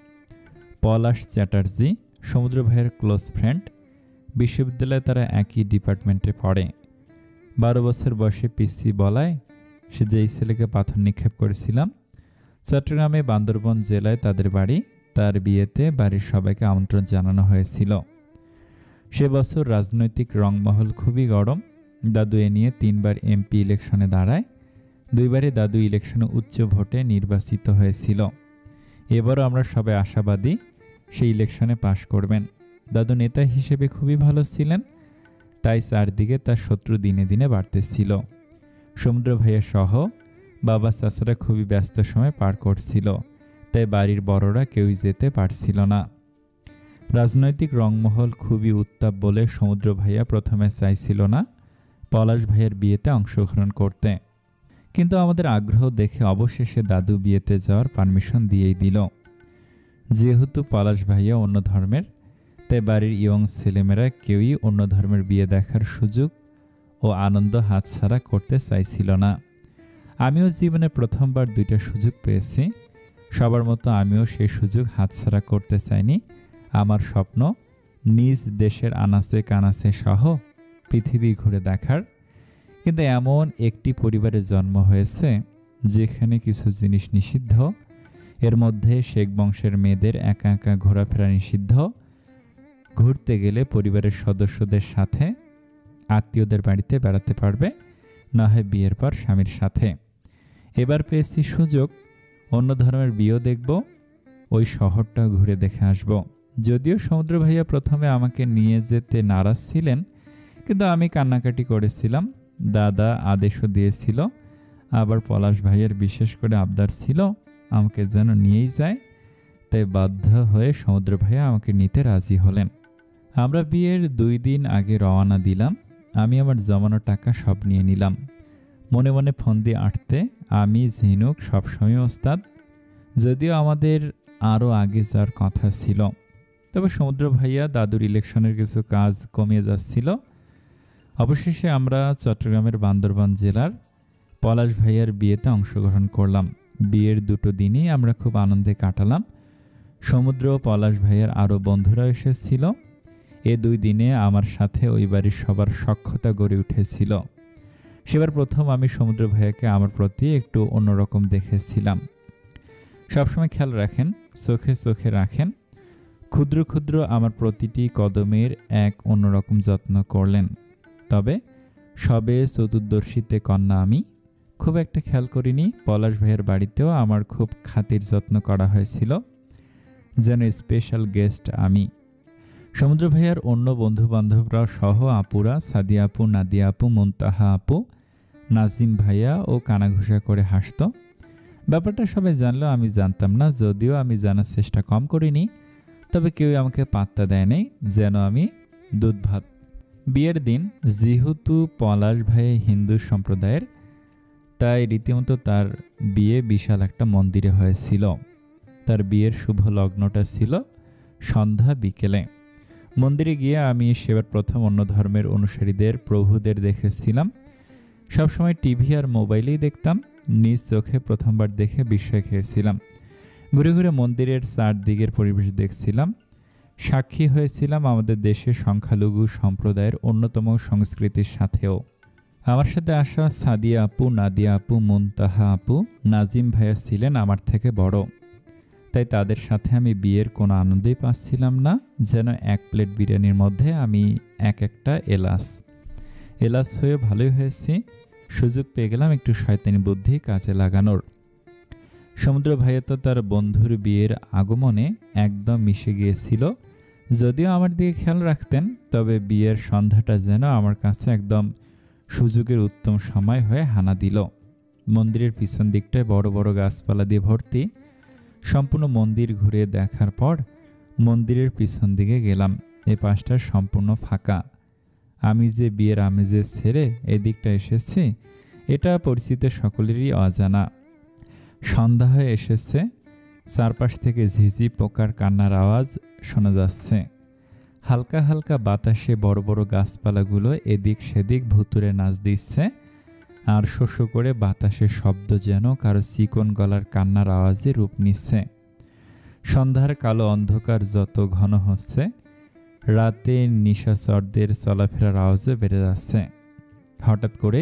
পলাশ চ্যাটার্জি সমুদ্র ভাইয়ের ক্লোজ ফ্রেন্ড। বিশ্ববিদ্যালয়ে তারা একই ডিপার্টমেন্টে পড়ে। 12 বছর বয়সে পিসি বলায় সে যেই ছেলেকে পাথর নিক্ষেপ করেছিলাম, চট্টগ্রামে বান্দরবন জেলায় তাদের বাড়ি। তার বিয়েতে বাড়ির সবাইকে আমন্ত্রণ জানানো হয়েছিল। সে বছর রাজনৈতিক রংমহল খুবই গরম। দাদু এ নিয়ে 3 বার এমপি ইলেকশনে দাঁড়ায়। 2 বারই দাদু ইলেকশনে উচ্চ ভোটে নির্বাচিত হয়েছিল। এবারও আমরা সবাই আশাবাদী সেই ইলেকশনে পাশ করবেন। দাদু নেতা হিসেবে খুবই ভালো ছিলেন, তাই চারদিকে তার শত্রু দিনে দিনে বাড়তেছিল। সমুদ্র ভাইয়া সহ বাবা চাচারা খুবই ব্যস্ত সময় পার করছিল, তাই বাড়ির বড়রা কেউই যেতে পারছিল না। রাজনৈতিক রংমহল খুবই উত্তাপ বলে সমুদ্র ভাইয়া প্রথমে চাইছিল না পলাশ ভাইয়ের বিয়েতে অংশগ্রহণ করতে, কিন্তু আমাদের আগ্রহ দেখে অবশেষে দাদু বিয়েতে যাওয়ার পারমিশন দিয়েই দিল। যেহেতু পলাশ ভাইয়া অন্য ধর্মের, তাই বাড়ির ইয়ং ছেলেমেয়েরা কেউই অন্য ধর্মের বিয়ে দেখার সুযোগ ও আনন্দ হাতছাড়া করতে চাইছিল না। আমিও জীবনে প্রথমবার 2টা সুযোগ পেয়েছি। সবার মতো আমিও সেই সুযোগ হাতছাড়া করতে চাইনি। আমার স্বপ্ন নিজ দেশের আনাচে কানাচে সহ পৃথিবী ঘুরে দেখার। কিন্তু এমন একটি পরিবারে জন্ম হয়েছে যেখানে কিছু জিনিস নিষিদ্ধ। এর মধ্যে শেখ বংশের মেয়েদের একা একা ঘোরাফেরা নিষিদ্ধ। ঘুরতে গেলে পরিবারের সদস্যদের সাথে, আত্মীয়দের বাড়িতে বেড়াতে পারবে, না হয় বিয়ের পর স্বামীর সাথে। এবার পেয়েছি সুযোগ, অন্য ধর্মের বিয়েও দেখব, ওই শহরটা ঘুরে দেখে আসব। যদিও সমুদ্র ভাইয়া প্রথমে আমাকে নিয়ে যেতে নারাজ ছিলেন, কিন্তু আমি কান্নাকাটি করেছিলাম। দাদা আদেশও দিয়েছিল। আবার পলাশ ভাইয়ের বিশেষ করে আবদার ছিল আমাকে যেন নিয়েই যায়, তাই বাধ্য হয়ে সমুদ্র ভাইয়া আমাকে নিতে রাজি হলেন। আমরা বিয়ের 2 দিন আগে রওনা দিলাম। আমি আমার জমানো টাকা সব নিয়ে নিলাম। মনে মনে ফোন দিয়ে আঁটতে আমি, ঝিনুক সবসময় ওস্তাদ। যদিও আমাদের আরও আগে যাওয়ার কথা ছিল, তবে সমুদ্র ভাইয়া দাদুর ইলেকশনের কিছু কাজ কমিয়ে যাচ্ছিল। অবশেষে আমরা চট্টগ্রামের বান্দরবান জেলার পলাশ ভাইয়ার বিয়েতে অংশগ্রহণ করলাম। বিয়ের 2টো দিনই আমরা খুব আনন্দে কাটালাম। সমুদ্র ও পলাশ ভাইয়ার আরও বন্ধুরা এসেছিল। এ 2 দিনে আমার সাথে ওই বাড়ির সবার সখ্যতা গড়ে উঠেছিল। সেবার প্রথম আমি সমুদ্র ভাইয়াকে আমার প্রতি একটু অন্যরকম দেখেছিলাম। সবসময় খেয়াল রাখেন, চোখে চোখে রাখেন। ক্ষুদ্র ক্ষুদ্র আমার প্রতিটি কদমের এক অন্যরকম যত্ন করলেন। তবে সবে চতুর্দর্শীতে কন্যা আমি, খুব একটা খেয়াল করিনি। পলাশ ভাইয়ের বাড়িতেও আমার খুব খাতির যত্ন করা হয়েছিল, যেন স্পেশাল গেস্ট আমি। সমুদ্র ভাইয়ার অন্য বন্ধুবান্ধবরাও সহ আপুরা, সাদিয়া আপু, নাদিয়া আপু, মুনতাহা আপু, নাজিম ভাইয়া ও কানাঘুষা করে হাসত। ব্যাপারটা সবাই জানলেও আমি জানতাম না, যদিও আমি জানার চেষ্টা কম করিনি। তবে কেউ আমাকে পাত্তা দেয় নাই, যেন আমি দুধ ভাত। বিয়ের দিন যেহেতু পলাশ ভাই হিন্দু সম্প্রদায়ের, তাই রীতিমতো তার বিয়ে বিশাল একটা মন্দিরে হয়েছিল। তার বিয়ের শুভ লগ্নটা ছিল সন্ধ্যা বিকেলে। মন্দিরে গিয়ে আমি সেবার প্রথম অন্য ধর্মের অনুসারীদের, প্রভুদের দেখেছিলাম। সবসময় টিভি আর মোবাইলেই দেখতাম, নিজ চোখে প্রথমবার দেখে বিস্ময় খেয়েছিলাম। ঘুরে ঘুরে মন্দিরের চারদিকের পরিবেশ দেখছিলাম। সাক্ষী হয়েছিলাম আমাদের দেশের সংখ্যালঘু সম্প্রদায়ের অন্যতম সংস্কৃতির সাথেও। আমার সাথে আসা সাদিয়া আপু, নাদিয়া আপু, মুনতাহা আপু, নাজিম ভাইয়া ছিলেন আমার থেকে বড়, তাই তাদের সাথে আমি বিয়ের কোনো আনন্দই পাচ্ছিলাম না। যেন 1 প্লেট বিরিয়ানির মধ্যে আমি একটা এলাচ হয়ে ভালোই হয়েছি। সুযোগ পেয়ে গেলাম একটু শয়তানি বুদ্ধি কাজে লাগানোর। সমুদ্র ভাইয়া তো তার বন্ধুর বিয়ের আগমনে একদম মিশে গিয়েছিল। যদিও আমার দিকে খেয়াল রাখতেন, তবে বিয়ের সন্ধ্যাটা যেন আমার কাছে একদম সুযোগের উত্তম সময় হয়ে হানা দিল। মন্দিরের পিছন দিকটায় বড় বড় গাছপালা দিয়ে ভর্তি। সম্পূর্ণ মন্দির ঘুরে দেখার পর মন্দিরের পিছন দিকে গেলাম। এ পাশটা সম্পূর্ণ ফাঁকা। আমি যে বিয়ের আমেজে ছেড়ে এদিকটা এসেছি, এটা পরিচিত সকলেরই অজানা। সন্ধ্যা হয়ে এসেছে, চারপাশ থেকে ঝিঝি পোকার কান্নার আওয়াজ শোনা যাচ্ছে। হালকা হালকা বাতাসে বড় বড় গাছপালাগুলো এদিক সেদিক ভুতুরে নাচ দিচ্ছে, আর শোষ করে বাতাসের শব্দ যেন কারো চিকন গলার কান্নার আওয়াজে রূপ নিচ্ছে। সন্ধ্যার কালো অন্ধকার যত ঘন হচ্ছে, রাতে নিশাচরদের চলাফেরার আওয়াজও বেড়ে যাচ্ছে। হঠাৎ করে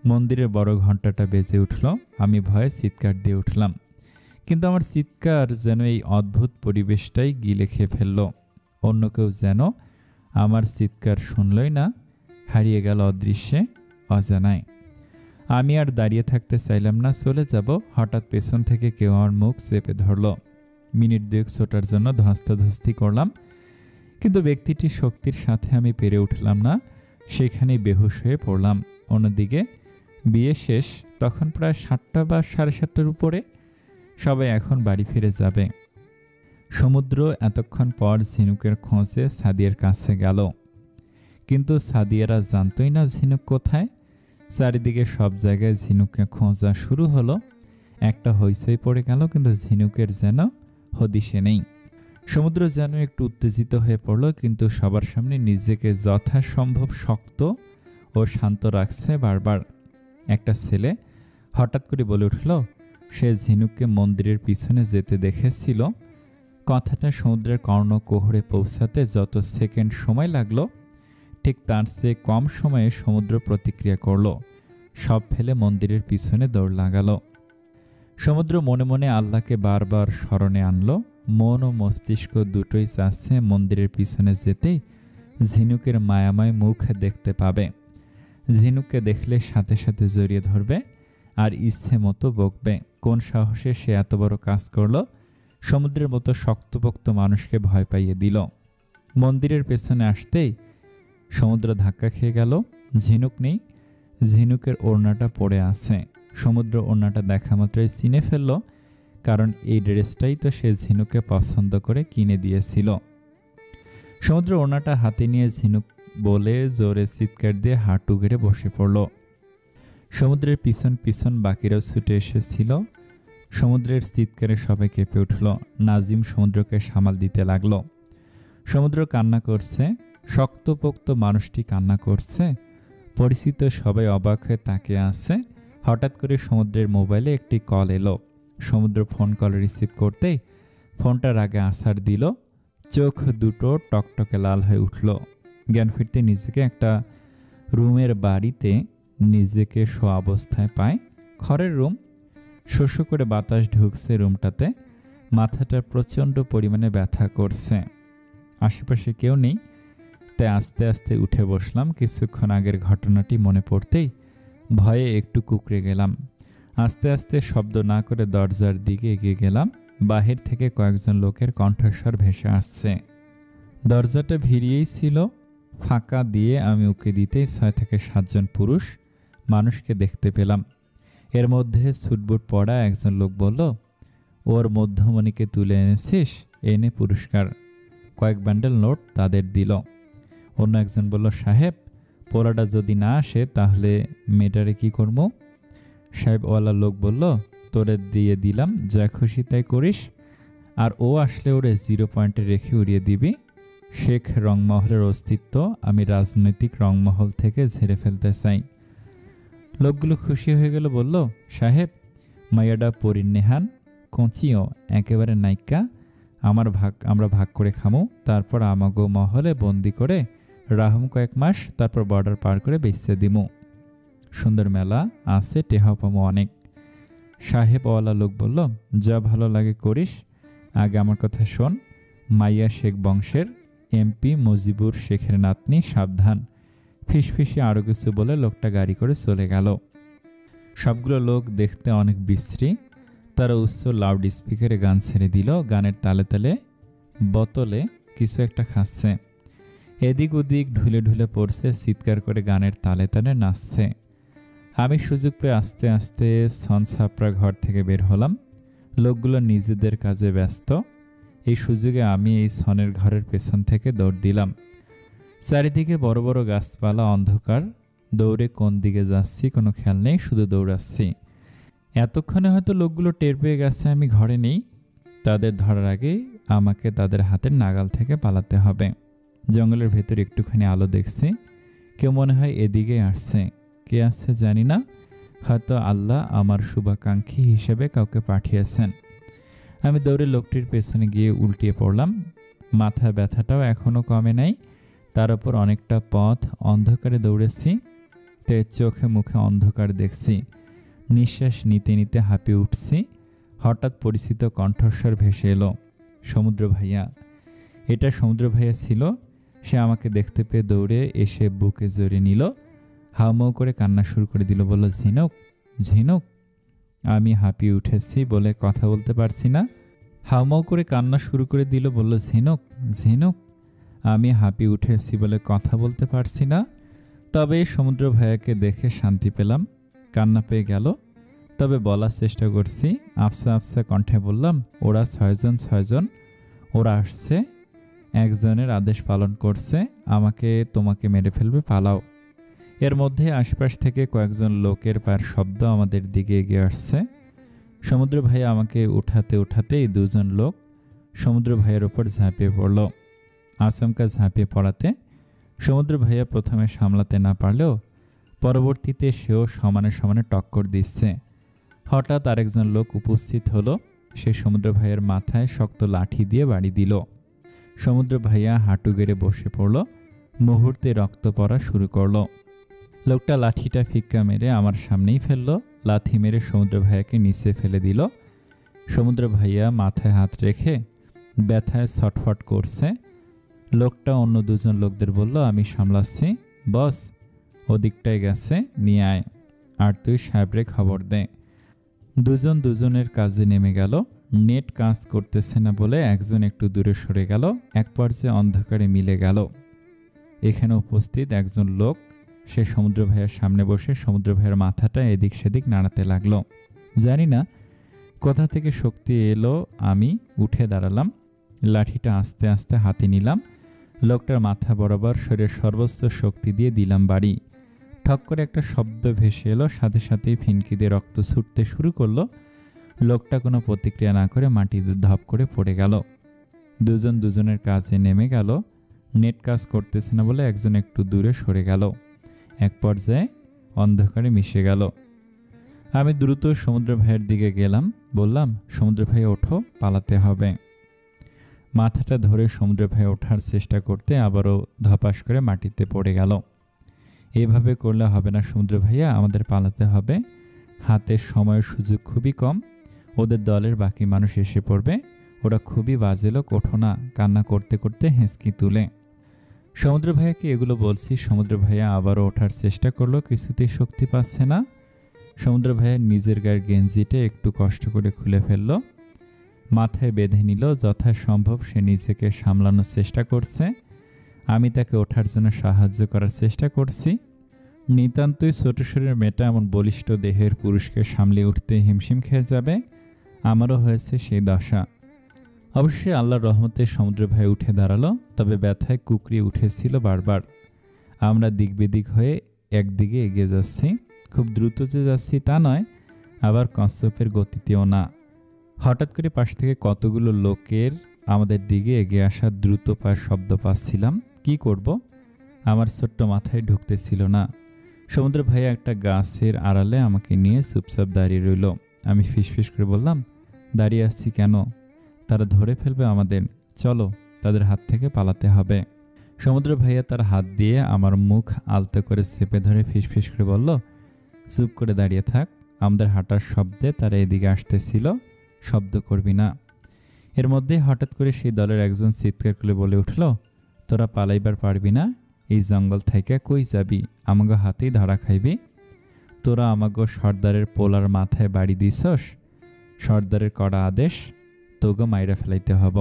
মন্দিরের বড় ঘণ্টাটা বেজে উঠল। আমি ভয়ে চিৎকার দিয়ে উঠলাম, কিন্তু আমার চিৎকার যেন এই অদ্ভুত পরিবেশটাই গিলে খেয়ে ফেলল। অন্য কেউ যেন আমার চিৎকার শুনলই না, হারিয়ে গেল অদৃশ্যে অজানায়। আমি আর দাঁড়িয়ে থাকতে চাইলাম না, চলে যাব। হঠাৎ পেছন থেকে কেউ আমার মুখ চেপে ধরল। মিনিট দুয়েক ছোটার জন্য ধস্তাধস্তি করলাম, কিন্তু ব্যক্তিটির শক্তির সাথে আমি পেরে উঠলাম না, সেখানেই বেহুশ হয়ে পড়লাম। অন্যদিকে বিয়ে শেষ, তখন প্রায় 7টা বা 7:30টার উপরে। সবাই এখন বাড়ি ফিরে যাবে। সমুদ্র এতক্ষণ পর ঝিনুকের খোঁজে সাদিয়ার কাছে গেল, কিন্তু সাদিয়ারা জানতই না ঝিনুক কোথায়। চারিদিকে সব জায়গায় ঝিনুককে খোঁজা শুরু হলো। একটা হইচই পড়ে গেল, কিন্তু ঝিনুকের যেন হদিশে নেই। সমুদ্র যেন একটু উত্তেজিত হয়ে পড়ল, কিন্তু সবার সামনে নিজেকে যথাসম্ভব শক্ত ও শান্ত রাখছে বারবার। একটা ছেলে হঠাৎ করে বলে উঠল, সে ঝিনুককে মন্দিরের পিছনে যেতে দেখেছিল। কথাটা সমুদ্রের কর্ণকুহরে পৌঁছাতে যত সেকেন্ড সময় লাগলো, ঠিক তার চেয়ে কম সময়ে সমুদ্র প্রতিক্রিয়া করল। সব ফেলে মন্দিরের পিছনে দৌড় লাগালো। সমুদ্র মনে মনে আল্লাহকে বারবার স্মরণে আনলো। মন ও মস্তিষ্ক দুটোই চাচ্ছে মন্দিরের পিছনে যেতেই ঝিনুকের মায়াময় মুখ দেখতে পাবে। ঝিনুককে দেখলে সাথে সাথে জড়িয়ে ধরবে আর ইচ্ছে মতো বকবে। কোন সাহসে সে এত বড় কাজ করলো? সমুদ্রের মতো শক্তপোক্ত মানুষকে ভয় পাইয়ে দিল। মন্দিরের পেছনে আসতেই সমুদ্র ধাক্কা খেয়ে গেল। ঝিনুক নেই, ঝিনুকের ওড়নাটা পড়ে আছে। সমুদ্র ওড়নাটা দেখা মাত্রই চিনে ফেলল, কারণ এই ড্রেসটাই তো সে ঝিনুককে পছন্দ করে কিনে দিয়েছিল। সমুদ্র ওড়নাটা হাতে নিয়ে ঝিনুক বলে জোরে চিৎকার দিয়ে হাঁটু গেড়ে বসে পড়ল। সমুদ্রের পিছন পিছন বাকিরাও ছুটে এসেছিল। সমুদ্রের চিৎকারে সবাই কেঁপে উঠল। নাজিম সমুদ্রকে সামাল দিতে লাগলো। সমুদ্র কান্না করছে, শক্তপোক্ত মানুষটি কান্না করছে। পরিচিত সবাই অবাক হয়ে তাকিয়ে আছে। হঠাৎ করে সমুদ্রের মোবাইলে একটি কল এলো। সমুদ্র ফোন কল রিসিভ করতেই ফোনটা রাগে আছাড় দিল। চোখ দুটো টকটকে লাল হয়ে উঠল। জ্ঞান ফিরতে নিজেকে একটা রুমের বাড়িতে নিজেকে শোয়া অবস্থায় পায়। খড়ের রুম, শোষো করে বাতাস ঢুকছে রুমটাতে। মাথাটা প্রচণ্ড পরিমাণে ব্যথা করছে। আশেপাশে কেউ নেই, তাই আস্তে আস্তে উঠে বসলাম। কিছুক্ষণ আগের ঘটনাটি মনে পড়তেই ভয়ে একটু কুঁকড়ে গেলাম। আস্তে আস্তে শব্দ না করে দরজার দিকে এগিয়ে গেলাম। বাহির থেকে কয়েকজন লোকের কণ্ঠস্বর ভেসে আসছে। দরজাটা ভিড়িয়েই ছিল। ফাঁকা দিয়ে আমি উঁকি দিতেই 6 থেকে 7 জন পুরুষ মানুষকে দেখতে পেলাম। এর মধ্যে সুটবুট পরা একজন লোক বলল, ওর মধ্যমণিকে তুলে এনেছিস, এনে পুরস্কার। কয়েক বান্ডেল নোট তাদের দিল। অন্য একজন বলল, সাহেব, পোলাটা যদি না আসে তাহলে মেয়েটারে কি করবো? সাহেবওয়ালা লোক বলল, তোরে দিয়ে দিলাম, যা খুশি তাই করিস, আর ও আসলে ওরে 0 পয়েন্টে রেখে উড়িয়ে দিবি। শেখ রংমহলের অস্তিত্ব আমি রাজনৈতিক রংমহল থেকে ঝেড়ে ফেলতে চাই। লোকগুলো খুশি হয়ে গেল, বলল, সাহেব, মাইয়াডা পরিনেহান, কচিও একেবারে নাইকা, আমরা ভাগ করে খামু, তারপর আমাগো মহলে বন্দি করে রাহুম কয়েক মাস, তারপর বর্ডার পার করে বেঁচে দিমু। সুন্দর মেলা আছে, টেহা পামো অনেক। সাহেবওয়ালা লোক বলল, যা ভালো লাগে করিস, আগে আমার কথা শোন। মাইয়া শেখ বংশের, এমপি মুজিবুর শেখের নাতনি, সাবধান। ফিসফিসে আরও কিছু বলে লোকটা গাড়ি করে চলে গেল। সবগুলো লোক দেখতে অনেক বিশ্রী। তারা উচ্চ লাউড স্পিকারে গান ছেড়ে দিল। গানের তালে তালে বোতলে কিছু একটা খাচ্ছে। এদিক ওদিক ঢুলে ঢুলে পড়ছে, চিৎকার করে গানের তালে তালে নাচছে। আমি সুযোগ পেয়ে আস্তে আস্তে সনসাপড়া ঘর থেকে বের হলাম। লোকগুলো নিজেদের কাজে ব্যস্ত। এই সুযোগে আমি এই সনের ঘরের পেছন থেকে দৌড় দিলাম। চারিদিকে বড় বড় গাছপালা, অন্ধকার। দৌড়ে কোন দিকে যাচ্ছি কোনো খেয়াল নেই, শুধু দৌড়াচ্ছি। এতক্ষণে হয়তো লোকগুলো টের পেয়ে গেছে আমি ঘরে নেই। তাদের ধরার আগে আমাকে তাদের হাতের নাগাল থেকে পালাতে হবে। জঙ্গলের ভেতর একটুখানি আলো দেখছি। কেউ মনে হয় এদিকে আসছে। কে আসছে জানি না, হয়তো আল্লাহ আমার শুভাকাঙ্ক্ষী হিসেবে কাউকে পাঠিয়েছেন। আমি দৌড়ে লোকটির পেছনে গিয়ে উল্টিয়ে পড়লাম। মাথা ব্যথাটাও এখনও কমে নাই, তার উপর অনেকটা পথ অন্ধকারে দৌড়েছি। তে চোখে মুখে অন্ধকার দেখছি। নিঃশ্বাস নিতে নিতে হাঁপিয়ে উঠছি। হঠাৎ পরিচিত কণ্ঠস্বর ভেসে এলো, সমুদ্র ভাইয়া। এটা সমুদ্র ভাইয়া ছিল। সে আমাকে দেখতে পেয়ে দৌড়ে এসে বুকে জড়িয়ে নিল, হাউমাউ করে কান্না শুরু করে দিল। বলল, ঝিনুক ঝিনুক। আমি হাঁপিয়ে উঠেছি বলে কথা বলতে পারছি না। হাউমাউ করে কান্না শুরু করে দিল, বলল, ঝিনুক ঝিনুক। আমি হাঁপিয়ে উঠেছি বলে কথা বলতে পারছি না। তবে সমুদ্র ভাইয়াকে দেখে শান্তি পেলাম। কান্না পেয়ে গেল, তবে বলার চেষ্টা করছি। আফসা আফসা কণ্ঠে বললাম, ওরা ছয়জন। ওরা আসছে, একজনের আদেশ পালন করছে, আমাকে তোমাকে মেরে ফেলবে, পালাও। এর মধ্যে আশেপাশ থেকে কয়েকজন লোকের পায়ের শব্দ আমাদের দিকে এগিয়ে আসছে। সমুদ্র ভাইয়া আমাকে উঠাতে উঠাতেই দুজন লোক সমুদ্র ভাইয়ের ওপর ঝাঁপিয়ে পড়ল। আচমকা ঝাঁপিয়ে পড়াতে সমুদ্র ভাইয়া প্রথমে সামলাতে না পারলেও পরবর্তীতে সেও সমানে সমানে টক্কর দিচ্ছে। হঠাৎ আরেকজন লোক উপস্থিত হলো। সে সমুদ্র ভাইয়ের মাথায় শক্ত লাঠি দিয়ে বাড়ি দিল। সমুদ্র ভাইয়া হাঁটু গেড়ে বসে পড়ল। মুহূর্তে রক্ত পড়া শুরু করলো। লোকটা লাঠিটা ফিক্কা মেরে আমার সামনেই ফেলল। লাথি মেরে সমুদ্র ভাইয়াকে নিচে ফেলে দিল। সমুদ্র ভাইয়া মাথায় হাত রেখে ব্যথায় ছটফট করছে। লোকটা অন্য দুজন লোকদের বলল, আমি সামলাচ্ছি, বস ওদিকটায় গেছে, নিয়ে আয়, আর তুই সাহেবরে খবর দে। দুজন দুজনের কাজে নেমে গেল। নেট কাজ করতেছে না বলে একজন একটু দূরে সরে গেল। এক পর্যায়ে অন্ধকারে মিলে গেল। এখানে উপস্থিত একজন লোক, সে সমুদ্র ভাইয়ের সামনে বসে সমুদ্র ভাইয়ের মাথাটা এদিক সেদিক নাড়াতে লাগলো। জানি না কোথা থেকে শক্তি এলো, আমি উঠে দাঁড়ালাম। লাঠিটা আস্তে আস্তে হাতে নিলাম। লোকটার মাথা বরাবর শরীরের সর্বোচ্চ শক্তি দিয়ে দিলাম বাড়ি। ঠক করে একটা শব্দ ভেসে এলো, সাথে সাথেই ফিনকি দিয়ে রক্ত ছুটতে শুরু করলো। লোকটা কোনো প্রতিক্রিয়া না করে মাটিতে ধপ করে পড়ে গেল। দুজন দুজনের কাজে নেমে গেল। নেট কাজ করতেছে না বলে একজন একটু দূরে সরে গেল। এক পর্যায়ে অন্ধকারে মিশে গেল। আমি দ্রুত সমুদ্র ভাইয়ের দিকে গেলাম। বললাম, সমুদ্র ভাই ওঠো, পালাতে হবে। মাথাটা ধরে সমুদ্র ভাই ওঠার চেষ্টা করতে আবারও ধপাস করে মাটিতে পড়ে গেল। এভাবে করলে হবে না সমুদ্র ভাইয়া, আমাদের পালাতে হবে। হাতের সময়ের সুযোগ খুবই কম। ওদের দলের বাকি মানুষ এসে পড়বে। ওরা খুবই বাজে লোক, ওঠো না। কান্না করতে করতে হেঁচকি তুলে সমুদ্র ভাইয়াকে এগুলো বলছি। সমুদ্র ভাইয়া আবারও ওঠার চেষ্টা করলো, কিছুতেই শক্তি পাচ্ছে না। সমুদ্র ভাইয়া নিজের গায়ের গেঞ্জিটা একটু কষ্ট করে খুলে ফেলল, মাথায় বেঁধে নিল। যথাসম্ভব সে নিজেকে সামলানোর চেষ্টা করছে। আমি তাকে ওঠার জন্য সাহায্য করার চেষ্টা করছি। নিতান্তই ছোট শরীরের মেয়েটা এমন বলিষ্ঠ দেহের পুরুষকে সামলে উঠতে হিমশিম খেয়ে যাবে। আমারও হয়েছে সেই দশা। অবশ্যই আল্লাহর রহমতে সমুদ্র ভাই উঠে দাঁড়ালো, তবে ব্যথায় কুকড়িয়ে উঠেছিল বারবার। আমরা দিক বিদিক হয়ে একদিকে এগিয়ে যাচ্ছি। খুব দ্রুত যে যাচ্ছি তা নয়, আবার কচ্ছপের গতিতেও না। হঠাৎ করে পাশ থেকে কতগুলো লোকের আমাদের দিকে এগিয়ে আসা দ্রুত পায়ের শব্দ পাচ্ছিলাম। কি করব আমার ছোট্ট মাথায় ঢুকতেছিল না। সমুদ্র ভাইয়া একটা গাছের আড়ালে আমাকে নিয়ে চুপচাপ দাঁড়িয়ে রইল। আমি ফিসফিস করে বললাম, দাঁড়িয়ে আসছি কেন? তারা ধরে ফেলবে আমাদের, চলো, তাদের হাত থেকে পালাতে হবে। সমুদ্র ভাইয়া তার হাত দিয়ে আমার মুখ আলতো করে চেপে ধরে ফিসফিস করে বলল, চুপ করে দাঁড়িয়ে থাক। আমাদের হাঁটার শব্দে তারা এদিকে আসতেছিল, শব্দ করবি না। এর মধ্যে হঠাৎ করে সেই দলের একজন চিৎকার করে বলে উঠল, তোরা পালাইবার পারবি না, এই জঙ্গল থেকে কই যাবি? আমাগো হাতেই ধরা খাইবি। তোরা আমাগো সর্দারের পোলার মাথায় বাড়ি দিছস, সর্দারের কড়া আদেশ, তোগো মাইরা ফেলাইতে হব।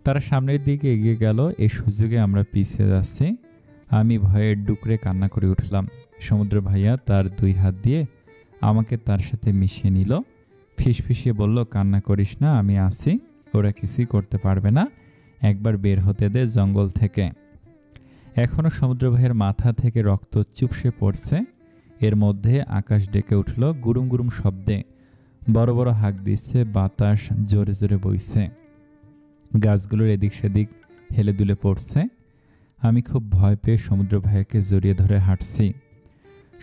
তারা সামনের দিকে এগিয়ে গেল। এই সুযোগে আমরা পিছিয়ে যাচ্ছি। আমি ভয়ে ডুকরে কান্না করে উঠলাম। সমুদ্র ভাইয়া তার 2 হাত দিয়ে আমাকে তার সাথে মিশিয়ে নিল। ফিসফিসিয়ে বলল, কান্না করিস না, আমি আছি, ওরা কিছুই করতে পারবে না, একবার বের হতে দে জঙ্গল থেকে। এখনও সমুদ্র ভাইয়ের মাথা থেকে রক্ত চুপসে পড়ছে। এর মধ্যে আকাশ ডেকে উঠল গুরুম গুরুম শব্দে। বড় বড় হাঁক দিচ্ছে, বাতাস জোরে জোরে বইছে, গাছগুলোর এদিক সেদিক হেলে দুলে পড়ছে। আমি খুব ভয় পেয়ে সমুদ্র ভাইয়াকে জড়িয়ে ধরে হাঁটছি।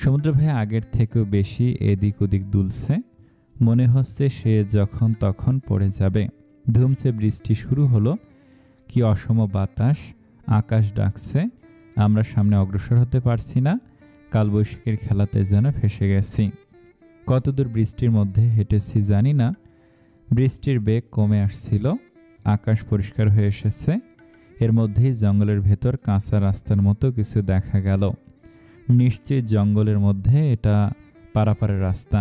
সমুদ্র ভাইয়া আগের থেকেও বেশি এদিক ওদিক দুলছে, মনে হচ্ছে সে যখন তখন পড়ে যাবে। ধুমসে বৃষ্টি শুরু হলো, কি অসম বাতাস, আকাশ ডাকছে। আমরা সামনে অগ্রসর হতে পারছি না, কালবৈশাখীর খেলাতে যেন ফেসে গেছি। কতদূর বৃষ্টির মধ্যে হেঁটেছি জানি না। বৃষ্টির বেগ কমে আসছিল, আকাশ পরিষ্কার হয়ে এসেছে। এর মধ্যেই জঙ্গলের ভেতর কাঁচা রাস্তার মতো কিছু দেখা গেল। নিশ্চয়ই জঙ্গলের মধ্যে এটা পারাপারের রাস্তা।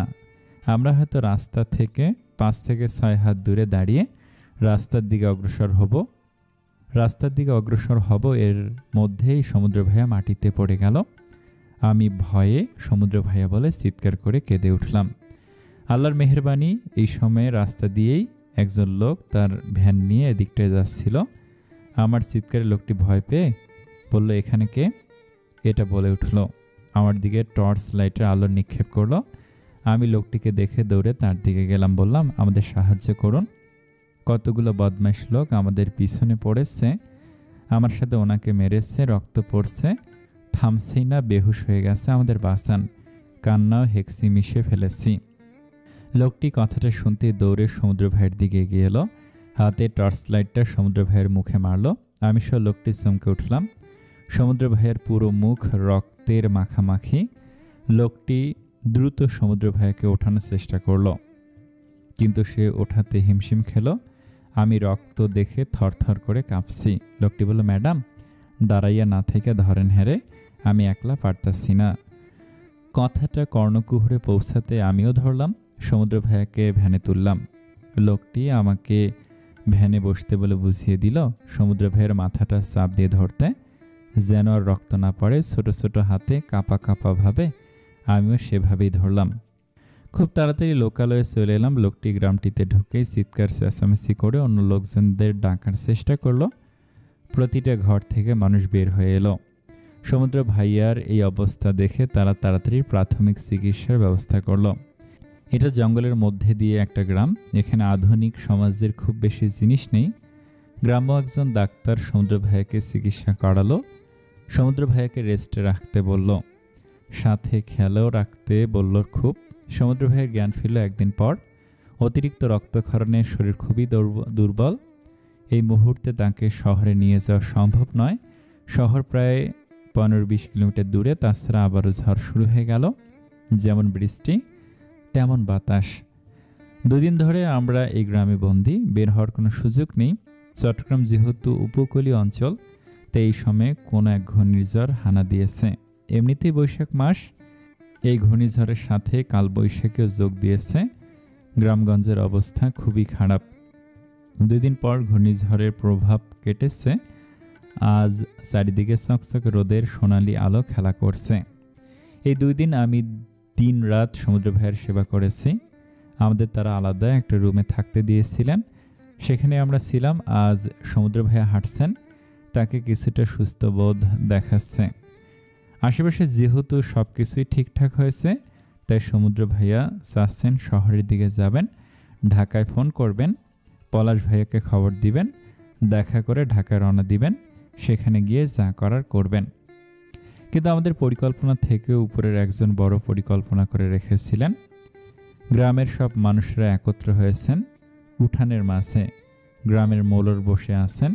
আমরা হয়তো রাস্তা থেকে 5 থেকে 6 হাত দূরে দাঁড়িয়ে রাস্তার দিকে অগ্রসর হব। এর মধ্যেই সমুদ্র ভাইয়া মাটিতে পড়ে গেল। আমি ভয়ে সমুদ্র ভাইয়া বলে চিৎকার করে কেঁদে উঠলাম। আল্লাহর মেহেরবানি, এই সময়ে রাস্তা দিয়েই একজন লোক তার ভ্যান নিয়ে এদিকটায় যাচ্ছিল। আমার চিৎকারে লোকটি ভয় পেয়ে বলল, এখানে কে? এটা বলে উঠল। আমার দিকে টর্চ লাইটের আলো নিক্ষেপ করলো। আমি লোকটিকে দেখে দৌড়ে তার দিকে গেলাম, বললাম, আমাদের সাহায্য করুন। কতগুলো বদমাইশ লোক আমাদের পিছনে পড়েছে, আমার সাথে ওনাকে মেরেছে, রক্ত পড়ছে, থামছেই না, বেহুশ হয়ে গেছে, আমাদের বাঁচান। কান্নাও হেঁকসি মিশে ফেলেছি। লোকটি কথাটা শুনতে দৌড়ে সমুদ্র ভাইয়ের দিকে এগিয়ে এলো, হাতে টর্চ লাইটটা সমুদ্র ভাইয়ের মুখে মারল। আমি সহ লোকটি চমকে উঠলাম। সমুদ্র ভাইয়ের পুরো মুখ রক্তের মাখামাখি। লোকটি দ্রুত সমুদ্র ভাইয়াকে ওঠানোর চেষ্টা করল, কিন্তু সে ওঠাতে হিমশিম খেল। আমি রক্ত দেখে থরথর করে কাঁপছি। লোকটি বলল, ম্যাডাম, দাঁড়াইয়া না থেকে ধরেন, হ্যারে, আমি একলা পারতাছি না। কথাটা কর্ণকুহরে পৌঁছাতে আমিও ধরলাম, সমুদ্র ভাইয়াকে ভ্যানে তুললাম। লোকটি আমাকে ভ্যানে বসতে বলে বুঝিয়ে দিল সমুদ্র ভাইয়ের মাথাটা চাপ দিয়ে ধরতে, যেন আর রক্ত না পড়ে। ছোট ছোট হাতে কাঁপা কাঁপা ভাবে আমিও সেভাবেই ধরলাম। খুব তাড়াতাড়ি লোকালয়ে চলে এলাম। লোকটি গ্রামটিতে ঢুকেই চিৎকার চেঁচামেচি করে অন্য লোকজনদের ডাকার চেষ্টা করলো। প্রতিটা ঘর থেকে মানুষ বের হয়ে এলো। সমুদ্র ভাইয়ার এই অবস্থা দেখে তারা তাড়াতাড়ি প্রাথমিক চিকিৎসার ব্যবস্থা করলো। এটা জঙ্গলের মধ্যে দিয়ে একটা গ্রাম, এখানে আধুনিক সমাজের খুব বেশি জিনিস নেই। গ্রাম্য একজন ডাক্তার সমুদ্র ভাইয়াকে চিকিৎসা করালো। সমুদ্র ভাইয়াকে রেস্টে রাখতে বলল, সাথে খেয়ালও রাখতে বলল খুব। সমুদ্র ভাইয়ের জ্ঞান ফিরল একদিন পর। অতিরিক্ত রক্তক্ষরণে শরীর খুবই দুর্বল। এই মুহূর্তে তাকে শহরে নিয়ে যাওয়া সম্ভব নয়। শহর প্রায় 15-20 কিলোমিটার দূরে। তাছাড়া আবারও ঝড় শুরু হয়ে গেল, যেমন বৃষ্টি তেমন বাতাস। 2 দিন ধরে আমরা এই গ্রামে বন্দী, বের হওয়ার কোনো সুযোগ নেই। চট্টগ্রাম যেহেতু উপকূলীয় অঞ্চল, তাই এই সময়ে কোনো এক ঘূর্ণিঝড় হানা দিয়েছে। এমনিতেই বৈশাখ মাস, এই ঘূর্ণিঝড়ের সাথে কালবৈশাখীও যোগ দিয়েছে। গ্রামগঞ্জের অবস্থা খুবই খারাপ। 2 দিন পর ঘূর্ণিঝড়ের প্রভাব কেটেছে। আজ চারিদিকে চকচকে রোদের সোনালি আলো খেলা করছে। এই 2 দিন আমি দিন রাত সমুদ্র ভাইয়ের সেবা করেছি। আমাদের তারা আলাদা একটা রুমে থাকতে দিয়েছিলেন, সেখানে আমরা ছিলাম। আজ সমুদ্র ভাইয়া হাঁটছেন, তাকে কিছুটা সুস্থ বোধ দেখাচ্ছে। আশেপাশে যেহেতু সব কিছুই ঠিকঠাক হয়েছে, তাই সমুদ্র ভাইয়া চাচ্ছেন শহরের দিকে যাবেন, ঢাকায় ফোন করবেন, পলাশ ভাইয়াকে খবর দিবেন, দেখা করে ঢাকায় রওনা দিবেন, সেখানে গিয়ে যা করার করবেন। কিন্তু আমাদের পরিকল্পনা থেকে উপরের একজন বড় পরিকল্পনা করে রেখেছিলেন। গ্রামের সব মানুষরা একত্র হয়েছেন উঠানের মাঝে। গ্রামের মৌলর বসে আছেন,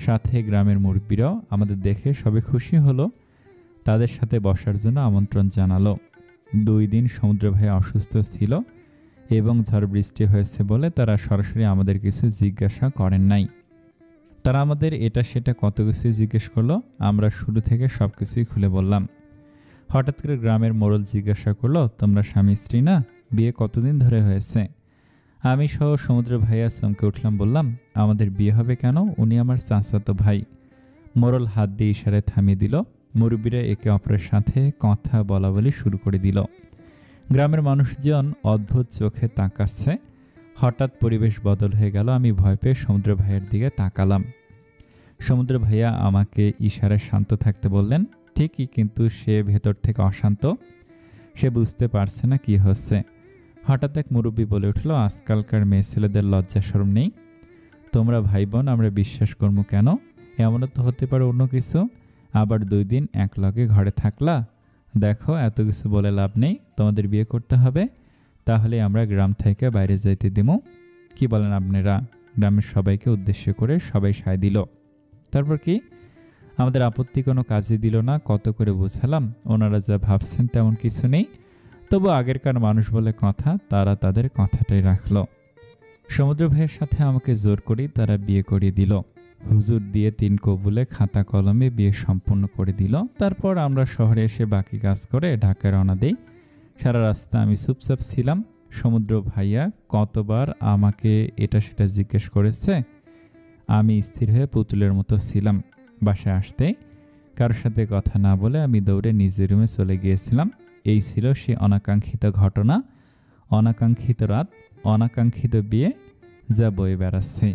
সাথে গ্রামের মুরব্বীরাও। আমাদের দেখে সবে খুশি হলো, তাদের সাথে বসার জন্য আমন্ত্রণ জানালো। 2 দিন সমুদ্র ভাই অসুস্থ ছিল এবং ঝড় বৃষ্টি হয়েছে বলে তারা সরাসরি আমাদের কিছু জিজ্ঞাসা করেন নাই। তারা আমাদের এটা সেটা কত কিছুই জিজ্ঞেস করলো। আমরা শুরু থেকে সব কিছুই খুলে বললাম। হঠাৎ করে গ্রামের মোড়ল জিজ্ঞাসা করলো, তোমরা স্বামী স্ত্রী না? বিয়ে কতদিন ধরে হয়েছে? আমি সহ সমুদ্র ভাইয়া চমকে উঠলাম, বললাম, আমাদের বিয়ে হবে কেন? উনি আমার চাচাতো ভাই। মোড়ল হাত দিয়ে ইশারায় থামিয়ে দিল। মুরব্বীরা একে অপরের সাথে কথা বলা বলি শুরু করে দিল। গ্রামের মানুষজন অদ্ভুত চোখে তাকাচ্ছে। হঠাৎ পরিবেশ বদল হয়ে গেল। আমি ভয় পেয়ে সমুদ্র ভাইয়ের দিকে তাকালাম। সমুদ্র ভাইয়া আমাকে ইশারায় শান্ত থাকতে বললেন। ঠিকই, কিন্তু সে ভেতর থেকে অশান্ত। সে বুঝতে পারছে না কি হচ্ছে। হঠাৎ এক মুরব্বী বলে উঠল, আজকালকার মেয়ে ছেলেদের লজ্জা শরম নেই। তোমরা ভাই বোন, আমরা বিশ্বাস করবো কেন? এমনও তো হতে পারে অন্য কিছু। আবার 2 দিন একলগে ঘরে থাকলা। দেখো, এত কিছু বলে লাভ নেই। তোমাদের বিয়ে করতে হবে, তাহলে আমরা গ্রাম থেকে বাইরে যাইতে দিমু। কি বলেন আপনারা? গ্রামের সবাইকে উদ্দেশ্য করে সবাই সায় দিল। তারপর কি? আমাদের আপত্তি কোনো কাজে দিল না। কত করে বুঝালাম, ওনারা যা ভাবছেন তেমন কিছু নেই। তবু আগেরকার মানুষ বলে কথা, তারা তাদের কথাটাই রাখল। সমুদ্র ভাইয়ের সাথে আমাকে জোর করেই তারা বিয়ে করিয়ে দিল। হুজুর দিয়ে 3 কবুলে খাতা কলমে বিয়ে সম্পূর্ণ করে দিল। তারপর আমরা শহরে এসে বাকি কাজ করে ঢাকায় রওনা দেই। সারা রাস্তা আমি চুপচাপ ছিলাম। সমুদ্র ভাইয়া কতবার আমাকে এটা সেটা জিজ্ঞেস করেছে। আমি স্থির হয়ে পুতুলের মতো ছিলাম। বাসায় আসতে কারোর সাথে কথা না বলে আমি দৌড়ে নিজের রুমে চলে গিয়েছিলাম। এই ছিল সে অনাকাঙ্ক্ষিত ঘটনা, অনাকাঙ্ক্ষিত রাত, অনাকাঙ্ক্ষিত বিয়ে যা বয়ে বেড়াচ্ছে।